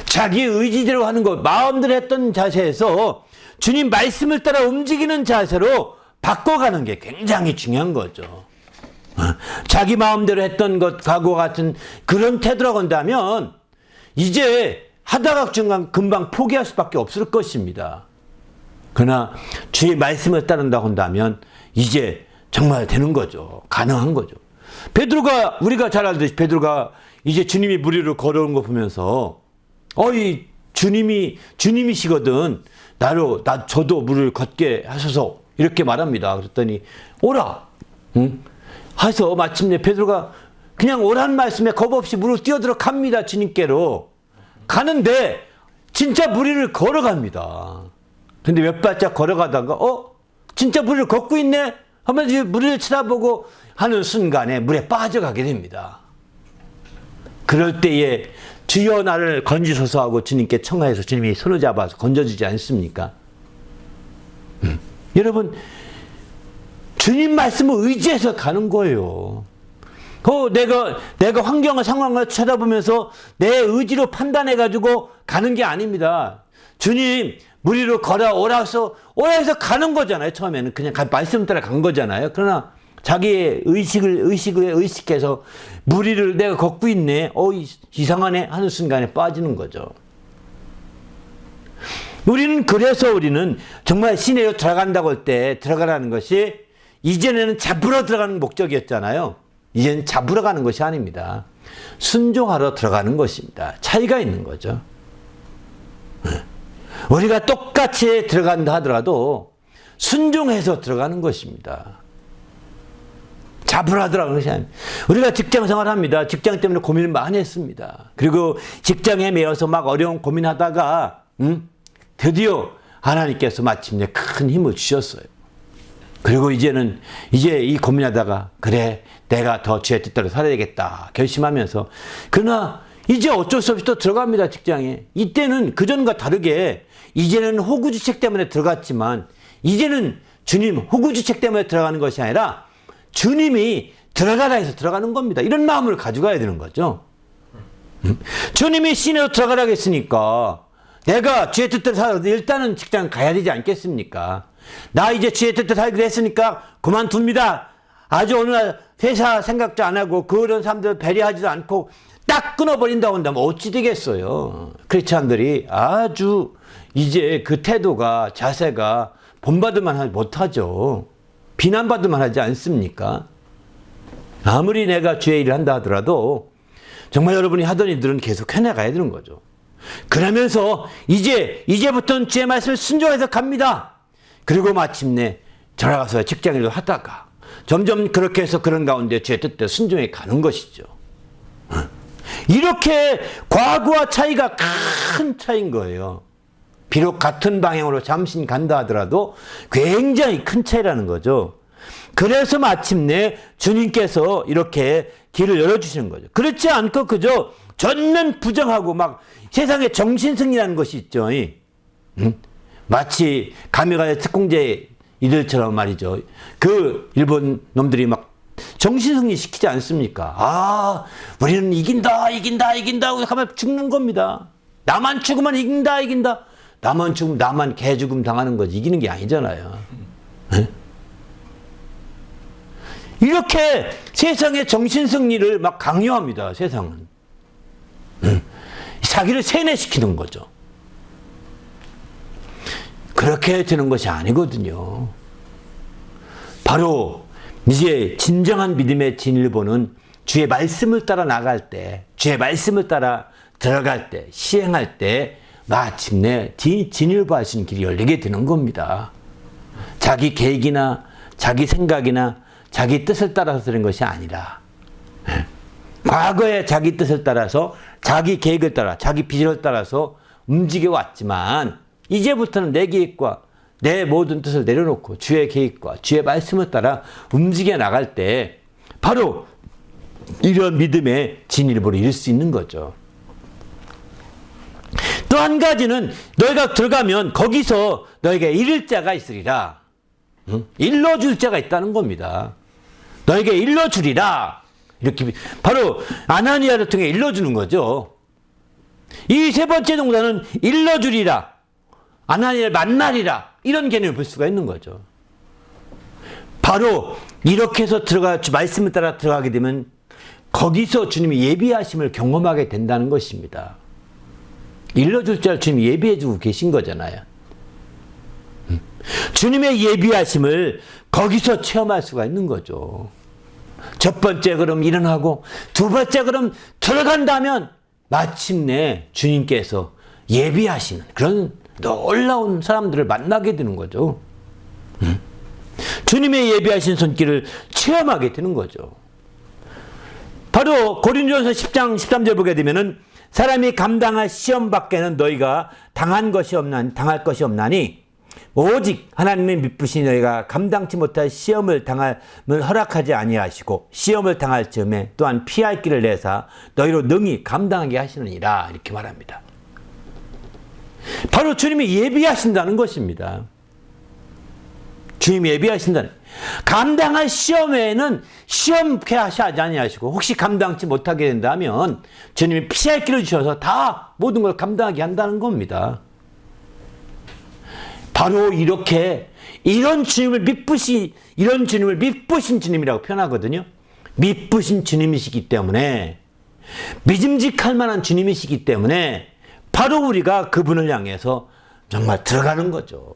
[SPEAKER 1] 자기 의지대로 하는 것, 마음대로 했던 자세에서 주님 말씀을 따라 움직이는 자세로 바꿔가는 게 굉장히 중요한 거죠. 자기 마음대로 했던 것과 같은 그런 태도라고 한다면 이제 하다가 금방 포기할 수밖에 없을 것입니다. 그러나 주의 말씀을 따른다고 한다면 이제 정말 되는 거죠. 가능한 거죠. 우리가 잘 알듯이 베드로가 이제 주님이 무리로 걸어오는 거 보면서 이 주님이시거든. 저도 물을 걷게 하셔서 이렇게 말합니다. 그랬더니 오라. 해서 마침내 베드로가 그냥 오라는 말씀에 겁 없이 물을 뛰어들어 갑니다. 주님께로. 가는데 진짜 무리를 걸어갑니다. 근데 몇 발짝 걸어가다가 진짜 무리를 걷고 있네 하면서 무리를 쳐다보고 하는 순간에 물에 빠져가게 됩니다. 그럴 때에 주여 나를 건지소서 하고 주님께 청하해서 주님이 손을 잡아서 건져주지 않습니까? 여러분 주님 말씀을 의지해서 가는 거예요. 내가 환경을 상황을 쳐다보면서 내 의지로 판단해가지고 가는 게 아닙니다. 주님 무리로 걸어오라서 가는 거잖아요. 처음에는 그냥 말씀 따라 간 거잖아요. 그러나 자기의 의식해서 무리를 내가 걷고 있네. 이상하네 하는 순간에 빠지는 거죠. 그래서 우리는 정말 시내로 들어간다고 할 때 들어가라는 것이 이전에는 잡으러 들어가는 목적이었잖아요. 이제는 잡으러 가는 것이 아닙니다. 순종하러 들어가는 것입니다. 차이가 있는 거죠. 우리가 똑같이 들어간다 하더라도 순종해서 들어가는 것입니다. 잡으러 들어가는 것이 아닙니다. 우리가 직장 생활합니다. 직장 때문에 고민을 많이 했습니다. 그리고 직장에 매여서 막 어려운 고민하다가 드디어 하나님께서 마침내 큰 힘을 주셨어요. 그리고 이제 이 고민하다가 그래 내가 더 주의 뜻대로 살아야겠다 결심하면서 그러나 이제 어쩔 수 없이 또 들어갑니다. 직장에. 이때는 그전과 다르게 이제는 호구주책 때문에 들어갔지만 이제는 주님 호구주책 때문에 들어가는 것이 아니라 주님이 들어가라 해서 들어가는 겁니다. 이런 마음을 가져가야 되는 거죠. 주님이 시내로 들어가라고 했으니까 내가 주의 뜻대로 살아도 일단은 직장 가야 되지 않겠습니까? 나 이제 주의 뜻대로 살기로 했으니까 그만둡니다. 아주 어느 날 회사 생각도 안 하고 그런 사람들 배려하지도 않고 딱 끊어버린다고 한다면 어찌 되겠어요. 크리스찬들이 아주 이제 그 태도가 자세가 본받을만 못하죠. 비난받을만 하지 않습니까? 아무리 내가 주의 일을 한다 하더라도 정말 여러분이 하던 일들은 계속 해나가야 되는 거죠. 그러면서 이제부터는 주의 말씀을 순종해서 갑니다. 그리고 마침내 돌아가서 직장일도 하다가 점점 그렇게 해서 그런 가운데 주의 뜻대로 순종해 가는 것이죠. 이렇게 과거와 차이가 큰 차이인 거예요. 비록 같은 방향으로 잠시 간다 하더라도 굉장히 큰 차이라는 거죠. 그래서 마침내 주님께서 이렇게 길을 열어주시는 거죠. 그렇지 않고 그저 전면 부정하고 막 세상에 정신승리라는 것이 있죠. 마치 가미가야 특공대 이들처럼 말이죠. 그 일본 놈들이 막 정신승리 시키지 않습니까? 우리는 이긴다 하면 죽는 겁니다. 나만 죽으면 이긴다. 나만 죽으면 나만 개죽음 당하는 거지. 이기는 게 아니잖아요. 이렇게 세상의 정신승리를 막 강요합니다. 세상은. 자기를 세뇌시키는 거죠. 그렇게 되는 것이 아니거든요. 바로 이제 진정한 믿음의 진일보는 주의 말씀을 따라 나갈 때, 주의 말씀을 따라 들어갈 때, 시행할 때 마침내 진일보하신 길이 열리게 되는 겁니다. 자기 계획이나 자기 생각이나 자기 뜻을 따라서 되는 것이 아니라, 과거에 자기 뜻을 따라서 자기 계획을 따라 자기 비전을 따라서 움직여 왔지만 이제부터는 내 계획과 내 모든 뜻을 내려놓고 주의 계획과 주의 말씀을 따라 움직여 나갈 때 바로 이런 믿음의 진일보를 이룰 수 있는 거죠. 또 한 가지는 너희가 들어가면 거기서 너희에게 이를 자가 있으리라. 일러줄 자가 있다는 겁니다. 너에게 일러주리라. 이렇게 바로 아나니아를 통해 일러주는 거죠. 이 세 번째 동사는 일러주리라, 아나니아를 만나리라, 이런 개념을 볼 수가 있는 거죠. 바로 이렇게 해서 말씀을 따라 들어가게 되면 거기서 주님이 예비하심을 경험하게 된다는 것입니다. 일러줄 자를 주님이 예비해주고 계신 거잖아요. 주님의 예비하심을 거기서 체험할 수가 있는 거죠. 첫 번째 그럼 일어나고 두 번째 그럼 들어간다면 마침내 주님께서 예비하시는 그런 놀라운 사람들을 만나게 되는 거죠. 주님의 예비하신 손길을 체험하게 되는 거죠. 바로 고린도전서 10장 13절 보게 되면은 사람이 감당할 시험 밖에는 너희가 당할 것이 없나니 오직 하나님의 미쁘신 너희가 감당치 못할 시험을 당함을 허락하지 아니하시고 시험을 당할 즈음에 또한 피할 길을 내사 너희로 능히 감당하게 하시느니라. 이렇게 말합니다. 바로 주님이 예비하신다는 것입니다. 주님이 예비하신다는, 감당할 시험에는 시험케 하지 아니하시고 혹시 감당치 못하게 된다면 주님이 피할 길을 주셔서 다 모든 걸 감당하게 한다는 겁니다. 바로 이렇게 이런 주님을 미쁘신 주님이라고 표현하거든요. 미쁘신 주님이시기 때문에, 믿음직할 만한 주님이시기 때문에 바로 우리가 그분을 향해서 정말 들어가는 거죠.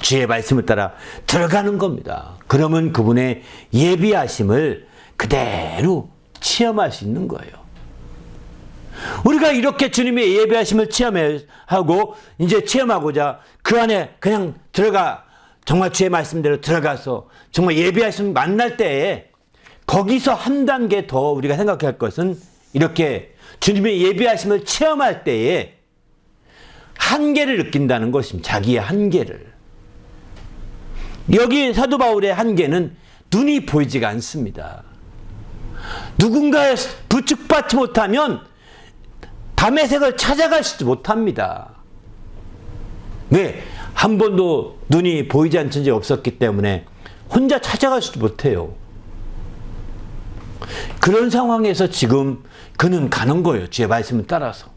[SPEAKER 1] 주의 말씀을 따라 들어가는 겁니다. 그러면 그분의 예비하심을 그대로 체험할 수 있는 거예요. 우리가 이렇게 주님의 예비하심을 체험하고 이제 체험하고자 그 안에 그냥 들어가, 정말 주의 말씀대로 들어가서 정말 예비하심 만날 때에 거기서 한 단계 더 우리가 생각해야 할 것은 이렇게 주님의 예비하심을 체험할 때에 한계를 느낀다는 것입니다. 자기의 한계를. 여기 사도 바울의 한계는 눈이 보이지가 않습니다. 누군가의 부축받지 못하면 담의 색을 찾아가지도 못합니다. 왜? 한 번도 눈이 보이지 않은 적이 없었기 때문에 혼자 찾아가지도 못해요. 그런 상황에서 지금 그는 가는 거예요. 주의 말씀을 따라서.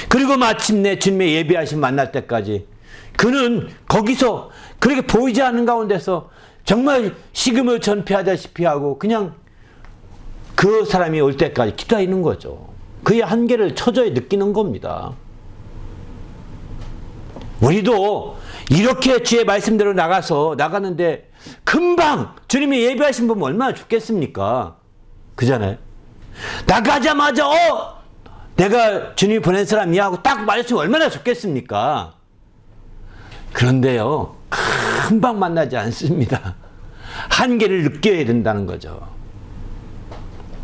[SPEAKER 1] 그리고 마침내 주님의 예비하심 만날 때까지 그는 거기서 그렇게 보이지 않는 가운데서 정말 식음을 전폐하다시피 하고 그냥 그 사람이 올 때까지 기다리는 거죠. 그의 한계를 처저히 느끼는 겁니다. 우리도 이렇게 주의 말씀대로 나가는데 금방 주님이 예비하신 분 얼마나 좋겠습니까? 그잖아요. 나가자마자 내가 주님이 보낸 사람이야 하고 딱 말했으면 얼마나 좋겠습니까? 그런데요, 금방 만나지 않습니다. 한계를 느껴야 된다는 거죠.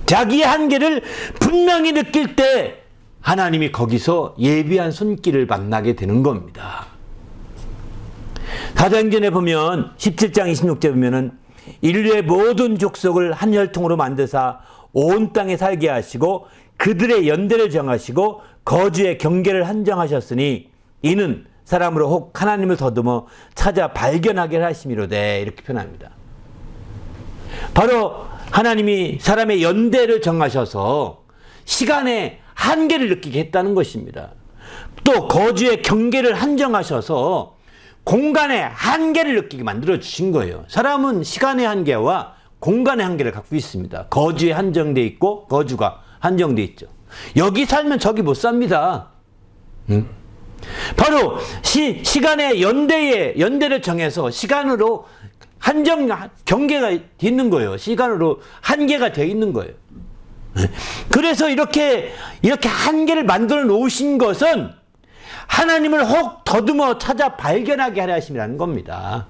[SPEAKER 1] 자기의 한계를 분명히 느낄 때 하나님이 거기서 예비한 손길을 만나게 되는 겁니다. 사도행전에 보면 17장 26절에 보면은 인류의 모든 족속을 한 혈통으로 만드사 온 땅에 살게 하시고 그들의 연대를 정하시고 거주의 경계를 한정하셨으니 이는 사람으로 혹 하나님을 더듬어 찾아 발견하게 하심이로되. 이렇게 표현합니다. 바로 하나님이 사람의 연대를 정하셔서 시간의 한계를 느끼게 했다는 것입니다. 또 거주의 경계를 한정하셔서 공간의 한계를 느끼게 만들어 주신 거예요. 사람은 시간의 한계와 공간의 한계를 갖고 있습니다. 거주에 한정돼 있고 거주가 한정돼 있죠. 여기 살면 저기 못 삽니다. 바로 시간의 연대를 정해서 시간으로 경계가 있는 거예요. 시간으로 한계가 되어 있는 거예요. 그래서 이렇게 한계를 만들어 놓으신 것은 하나님을 혹 더듬어 찾아 발견하게 하려 하심이라는 겁니다.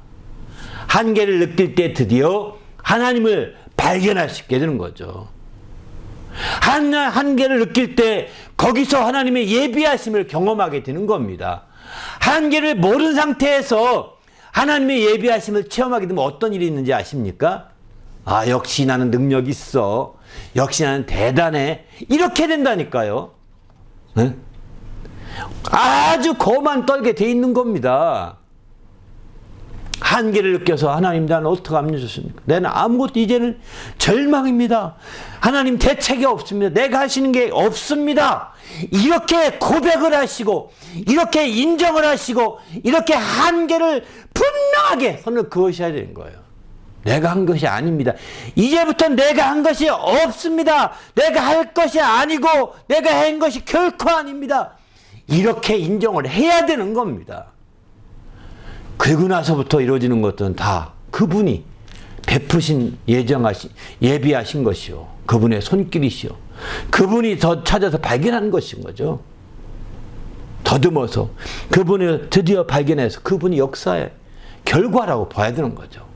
[SPEAKER 1] 한계를 느낄 때 드디어 하나님을 발견할 수 있게 되는 거죠. 한계를 느낄 때 거기서 하나님의 예비하심을 경험하게 되는 겁니다. 한계를 모르는 상태에서 하나님의 예비하심을 체험하게 되면 어떤 일이 있는지 아십니까? 아, 역시 나는 능력이 있어. 역시 나는 대단해. 이렇게 된다니까요. 네? 아주 거만 떨게 돼 있는 겁니다. 한계를 느껴서 하나님 나는 어떻게 하면 좋습니까? 나는 아무것도 이제는 절망입니다. 하나님 대책이 없습니다. 내가 하시는 게 없습니다. 이렇게 고백을 하시고 이렇게 인정을 하시고 이렇게 한계를 분명하게 선을 그으셔야 되는 거예요. 내가 한 것이 아닙니다. 이제부터 내가 한 것이 없습니다. 내가 할 것이 아니고 내가 한 것이 결코 아닙니다. 이렇게 인정을 해야 되는 겁니다. 그리고 나서부터 이루어지는 것들은 다 그분이 베푸신 예비하신 것이요. 그분의 손길이시요. 그분이 더 찾아서 발견한 것인 거죠. 더듬어서 그분을 드디어 발견해서 그분이 역사의 결과라고 봐야 되는 거죠.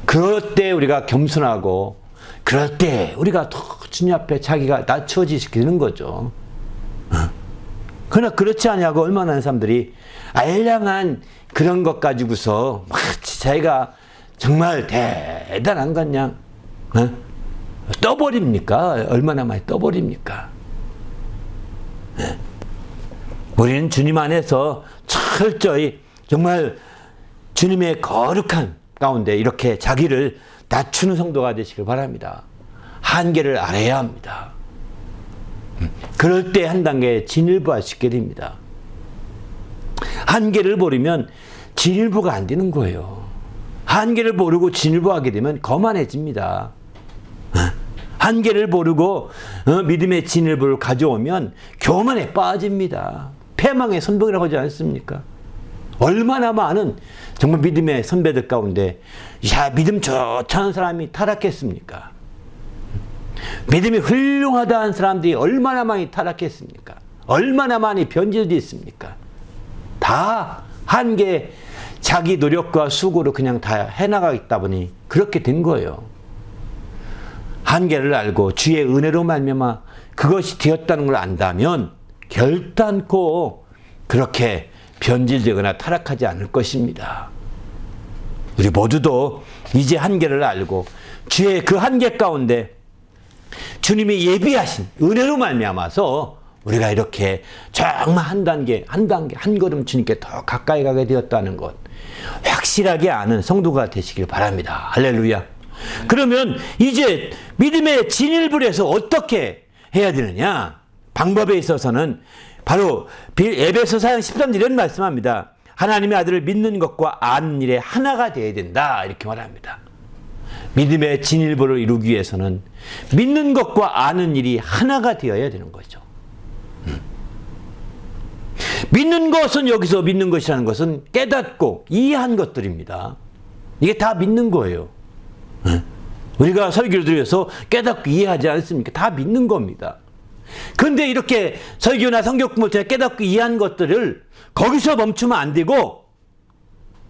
[SPEAKER 1] 그럴 때 우리가 겸손하고 그럴 때 우리가 더 주님 앞에 자기가 낮춰지게 되는 거죠. 그러나 그렇지 않냐고 얼마나 많은 사람들이 알량한 그런 것 가지고서 마치 자기가 정말 대단한 것 그냥 떠버립니까? 얼마나 많이 떠버립니까? 우리는 주님 안에서 철저히 정말 주님의 거룩한 가운데 이렇게 자기를 낮추는 성도가 되시길 바랍니다. 한계를 알아야 합니다. 그럴 때 한 단계 진일보할 수 있게 됩니다. 한계를 모르면 진일보가 안 되는 거예요. 한계를 모르고 진일보하게 되면 거만해집니다. 한계를 모르고 믿음의 진일보를 가져오면 교만에 빠집니다. 패망의 선봉이라고 하지 않습니까? 얼마나 많은 정말 믿음의 선배들 가운데 믿음 좋다는 사람이 타락했습니까? 믿음이 훌륭하다는 사람들이 얼마나 많이 타락했습니까? 얼마나 많이 변질됐습니까? 다 한계 자기 노력과 수고로 그냥 다 해나가겠다 보니 그렇게 된 거예요. 한계를 알고 주의 은혜로 말미암아 그것이 되었다는 걸 안다면 결단코 그렇게 변질되거나 타락하지 않을 것입니다. 우리 모두도 이제 한계를 알고 주의 그 한계 가운데 주님이 예비하신 은혜로 말미암아서 우리가 이렇게 정말 한 걸음 주님께 더 가까이 가게 되었다는 것 확실하게 아는 성도가 되시길 바랍니다. 할렐루야. 그러면 이제 믿음의 진일불에서 어떻게 해야 되느냐? 방법에 있어서는 바로 에베소 4장 13절 이런 말씀합니다. 하나님의 아들을 믿는 것과 아는 일에 하나가 되어야 된다. 이렇게 말합니다. 믿음의 진일보를 이루기 위해서는 믿는 것과 아는 일이 하나가 되어야 되는 거죠. 믿는 것은 여기서 믿는 것이라는 것은 깨닫고 이해한 것들입니다. 이게 다 믿는 거예요. 우리가 설교를 들어서 깨닫고 이해하지 않습니까? 다 믿는 겁니다. 그런데 이렇게 설교나 성경 공부를 통해 깨닫고 이해한 것들을 거기서 멈추면 안 되고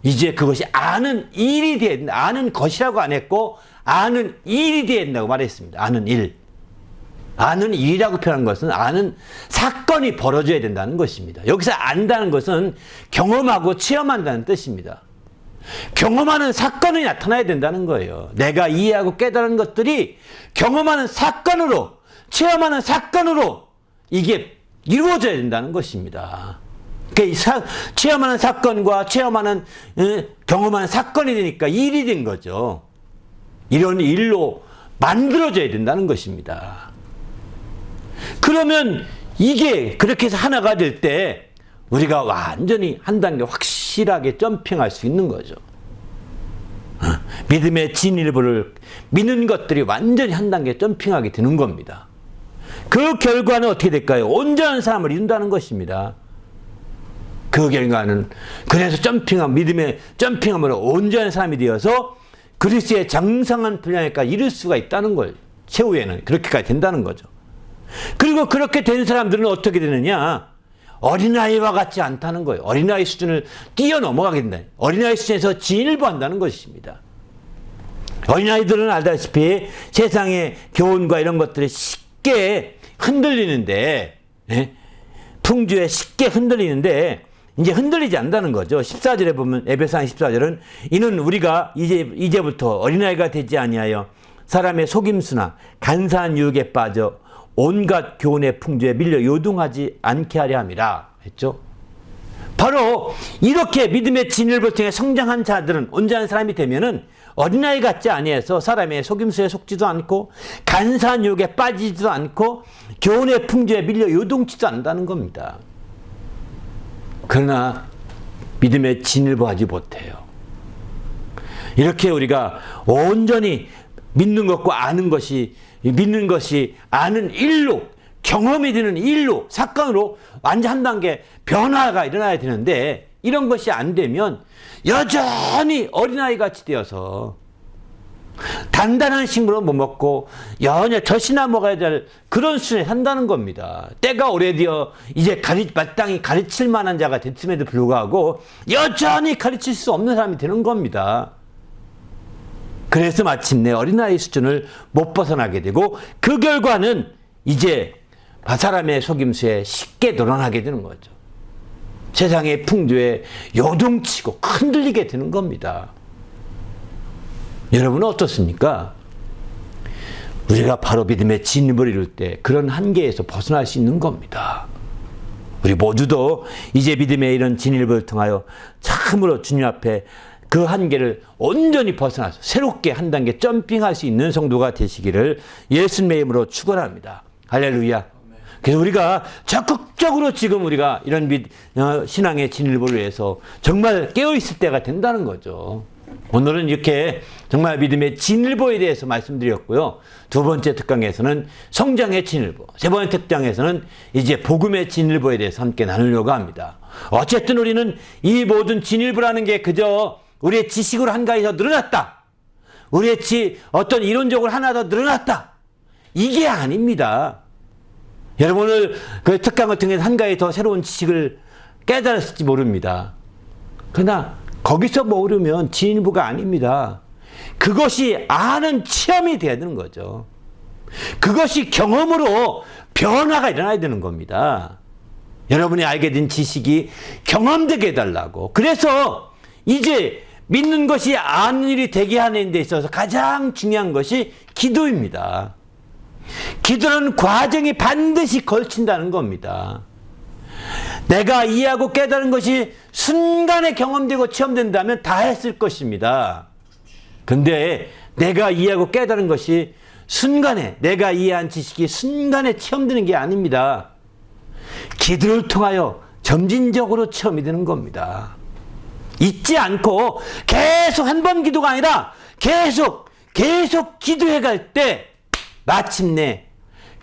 [SPEAKER 1] 이제 그것이 아는 일이 돼야 된다. 아는 것이라고 안 했고 아는 일이 돼야 된다고 말했습니다. 아는 일. 아는 일이라고 표현한 것은 아는 사건이 벌어져야 된다는 것입니다. 여기서 안다는 것은 경험하고 체험한다는 뜻입니다. 경험하는 사건이 나타나야 된다는 거예요. 내가 이해하고 깨달은 것들이 경험하는 사건으로 체험하는 사건으로 이게 이루어져야 된다는 것입니다. 그러니까 체험하는 사건과 경험하는 사건이 되니까 일이 된 거죠. 이런 일로 만들어져야 된다는 것입니다. 그러면 이게 그렇게 해서 하나가 될 때 우리가 완전히 한 단계 확실하게 점핑할 수 있는 거죠. 믿음의 진일보를 믿는 것들이 완전히 한 단계 점핑하게 되는 겁니다. 그 결과는 어떻게 될까요? 온전한 사람을 이룬다는 것입니다. 그 결과는 그래서 믿음의 점핑함으로 온전한 사람이 되어서 그리스도의 장성한 분량에까지 이룰 수가 있다는 걸, 최후에는 그렇게까지 된다는 거죠. 그리고 그렇게 된 사람들은 어떻게 되느냐? 어린아이와 같지 않다는 거예요. 어린아이 수준을 뛰어넘어가게 된다. 어린아이 수준에서 진일보한다는 것입니다. 어린아이들은 알다시피 세상의 교훈과 이런 것들이 쉽게 흔들리는데, 풍주에 쉽게 흔들리는데 이제 흔들리지 않는다는 거죠. 14절에 보면, 에베소서 14절은 이는 우리가 이제부터 어린아이가 되지 아니하여 사람의 속임수나 간사한 유혹에 빠져 온갖 교훈의 풍조에 밀려 요동하지 않게 하려 함이라 했죠. 바로 이렇게 믿음의 진일보를 통해 성장한 자들은, 온전한 사람이 되면은 어린아이 같지 아니해서 사람의 속임수에 속지도 않고 간사한 유혹에 빠지지도 않고 교훈의 풍조에 밀려 요동치도 않는다는 겁니다. 그러나 믿음의 진일보하지 못해요. 이렇게 우리가 온전히 믿는 것과 아는 것이, 믿는 것이 아는 일로, 경험이 되는 일로, 사건으로 완전 한 단계 변화가 일어나야 되는데, 이런 것이 안 되면 여전히 어린아이같이 되어서 단단한 식물은 못 먹고 연여 젖이나 먹어야 될 그런 수준에 산다는 겁니다. 때가 오래되어 이제 마땅히 가르칠 만한 자가 됐음에도 불구하고 여전히 가르칠 수 없는 사람이 되는 겁니다. 그래서 마침내 어린아이 수준을 못 벗어나게 되고, 그 결과는 이제 사람의 속임수에 쉽게 놀아나게 되는 거죠. 세상의 풍조에 요동치고 흔들리게 되는 겁니다. 여러분은 어떻습니까? 우리가 바로 믿음의 진입을 이룰 때 그런 한계에서 벗어날 수 있는 겁니다. 우리 모두도 이제 믿음의 이런 진입을 통하여 참으로 주님 앞에 그 한계를 온전히 벗어나서 새롭게 한 단계 점핑할 수 있는 성도가 되시기를 예수님의 이름으로 축원합니다. 할렐루야. 그래서 우리가 적극적으로 지금 우리가 이런 신앙의 진일보를 위해서 정말 깨어있을 때가 된다는 거죠. 오늘은 이렇게 정말 믿음의 진일보에 대해서 말씀드렸고요. 두 번째 특강에서는 성장의 진일보, 세 번째 특강에서는 이제 복음의 진일보에 대해서 함께 나누려고 합니다. 어쨌든 우리는 이 모든 진일보라는 게 그저 우리의 지식으로 한가히 더 늘어났다, 우리의 어떤 이론적으로 하나 더 늘어났다, 이게 아닙니다. 여러분을 그 특강을 통해서 한가히 더 새로운 지식을 깨달았을지 모릅니다. 그러나 거기서 모르면 진일보가 아닙니다. 그것이 아는 체험이 돼야 되는 거죠. 그것이 경험으로 변화가 일어나야 되는 겁니다. 여러분이 알게 된 지식이 경험되게 해달라고. 그래서 이제 믿는 것이 아는 일이 되게 하는 데 있어서 가장 중요한 것이 기도입니다. 기도는 과정이 반드시 걸친다는 겁니다. 내가 이해하고 깨달은 것이 순간에 경험되고 체험된다면 다 했을 것입니다. 근데 내가 이해하고 깨달은 것이 순간에, 내가 이해한 지식이 순간에 체험되는 게 아닙니다. 기도를 통하여 점진적으로 체험이 되는 겁니다. 잊지 않고 계속 한 번 기도가 아니라 계속 기도해 갈 때 마침내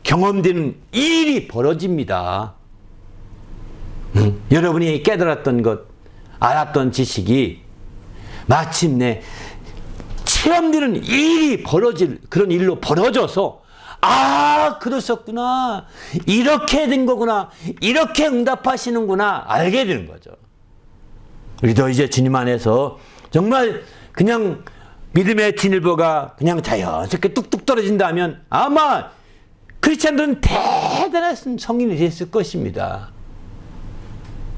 [SPEAKER 1] 경험되는 일이 벌어집니다. 여러분이 깨달았던 것, 알았던 지식이 마침내 체험되는 일이 벌어질, 그런 일로 벌어져서, 아, 그러셨구나, 이렇게 된 거구나, 이렇게 응답하시는구나, 알게 되는 거죠. 우리도 이제 주님 안에서 정말 그냥 믿음의 진일보가 그냥 자연스럽게 뚝뚝 떨어진다면 아마 크리스찬들은 대단한 성인이 됐을 것입니다.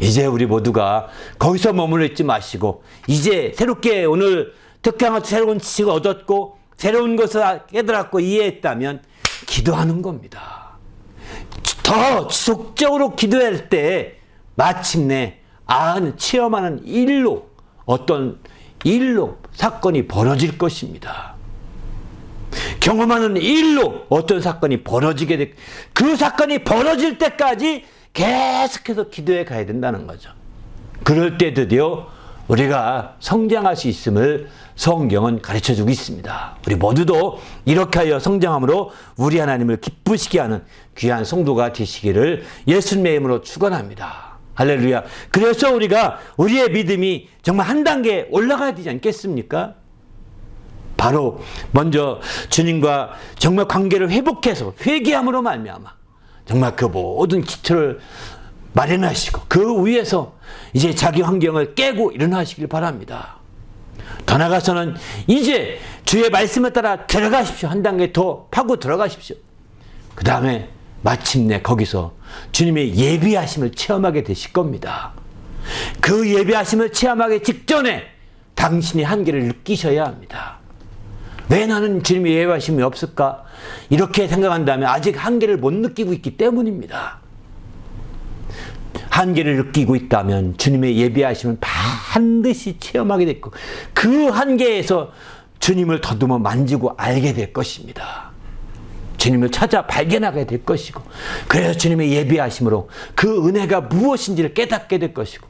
[SPEAKER 1] 이제 우리 모두가 거기서 머물러 있지 마시고, 이제 새롭게 오늘 특강을 새로운 지식을 얻었고 새로운 것을 깨달았고 이해했다면 기도하는 겁니다. 더 지속적으로 기도할 때 마침내 체험하는 일로, 어떤 일로 사건이 벌어질 것입니다. 경험하는 일로 어떤 사건이 벌어지게 될, 그 사건이 벌어질 때까지 계속해서 기도해 가야 된다는 거죠. 그럴 때 드디어 우리가 성장할 수 있음을 성경은 가르쳐주고 있습니다. 우리 모두도 이렇게 하여 성장함으로 우리 하나님을 기쁘시게 하는 귀한 성도가 되시기를 예수님의 이름으로 축원합니다. 할렐루야. 그래서 우리가 우리의 믿음이 정말 한 단계 올라가야 되지 않겠습니까? 바로 먼저 주님과 정말 관계를 회복해서 회개함으로 말미암아 정말 그 모든 기초를 마련하시고 그 위에서 이제 자기 환경을 깨고 일어나시길 바랍니다. 더 나아가서는 이제 주의 말씀에 따라 들어가십시오. 한 단계 더 파고 들어가십시오. 그 다음에 마침내 거기서 주님의 예비하심을 체험하게 되실 겁니다. 그 예비하심을 체험하기 직전에 당신이 한계를 느끼셔야 합니다. 왜 나는 주님의 예비하심이 없을까? 이렇게 생각한다면 아직 한계를 못 느끼고 있기 때문입니다. 한계를 느끼고 있다면 주님의 예비하심은 반드시 체험하게 될 거고 그 한계에서 주님을 더듬어 만지고 알게 될 것입니다. 주님을 찾아 발견하게 될 것이고 그래서 주님의 예비하심으로 그 은혜가 무엇인지를 깨닫게 될 것이고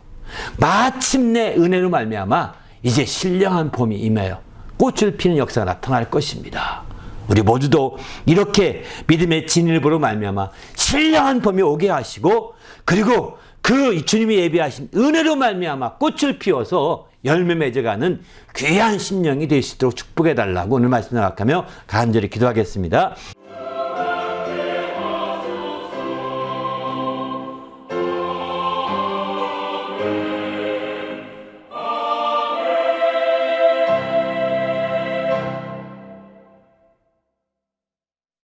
[SPEAKER 1] 마침내 은혜로 말미암아 이제 신령한 봄이 임하여 꽃을 피는 역사가 나타날 것입니다. 우리 모두도 이렇게 믿음의 진일보로 말미암아 신령한 봄이 오게 하시고 그리고 그 주님이 예비하신 은혜로 말미암아 꽃을 피워서 열매 맺어가는 귀한 심령이 될 수 있도록 축복해 달라고 오늘 말씀 나가며 간절히 기도하겠습니다.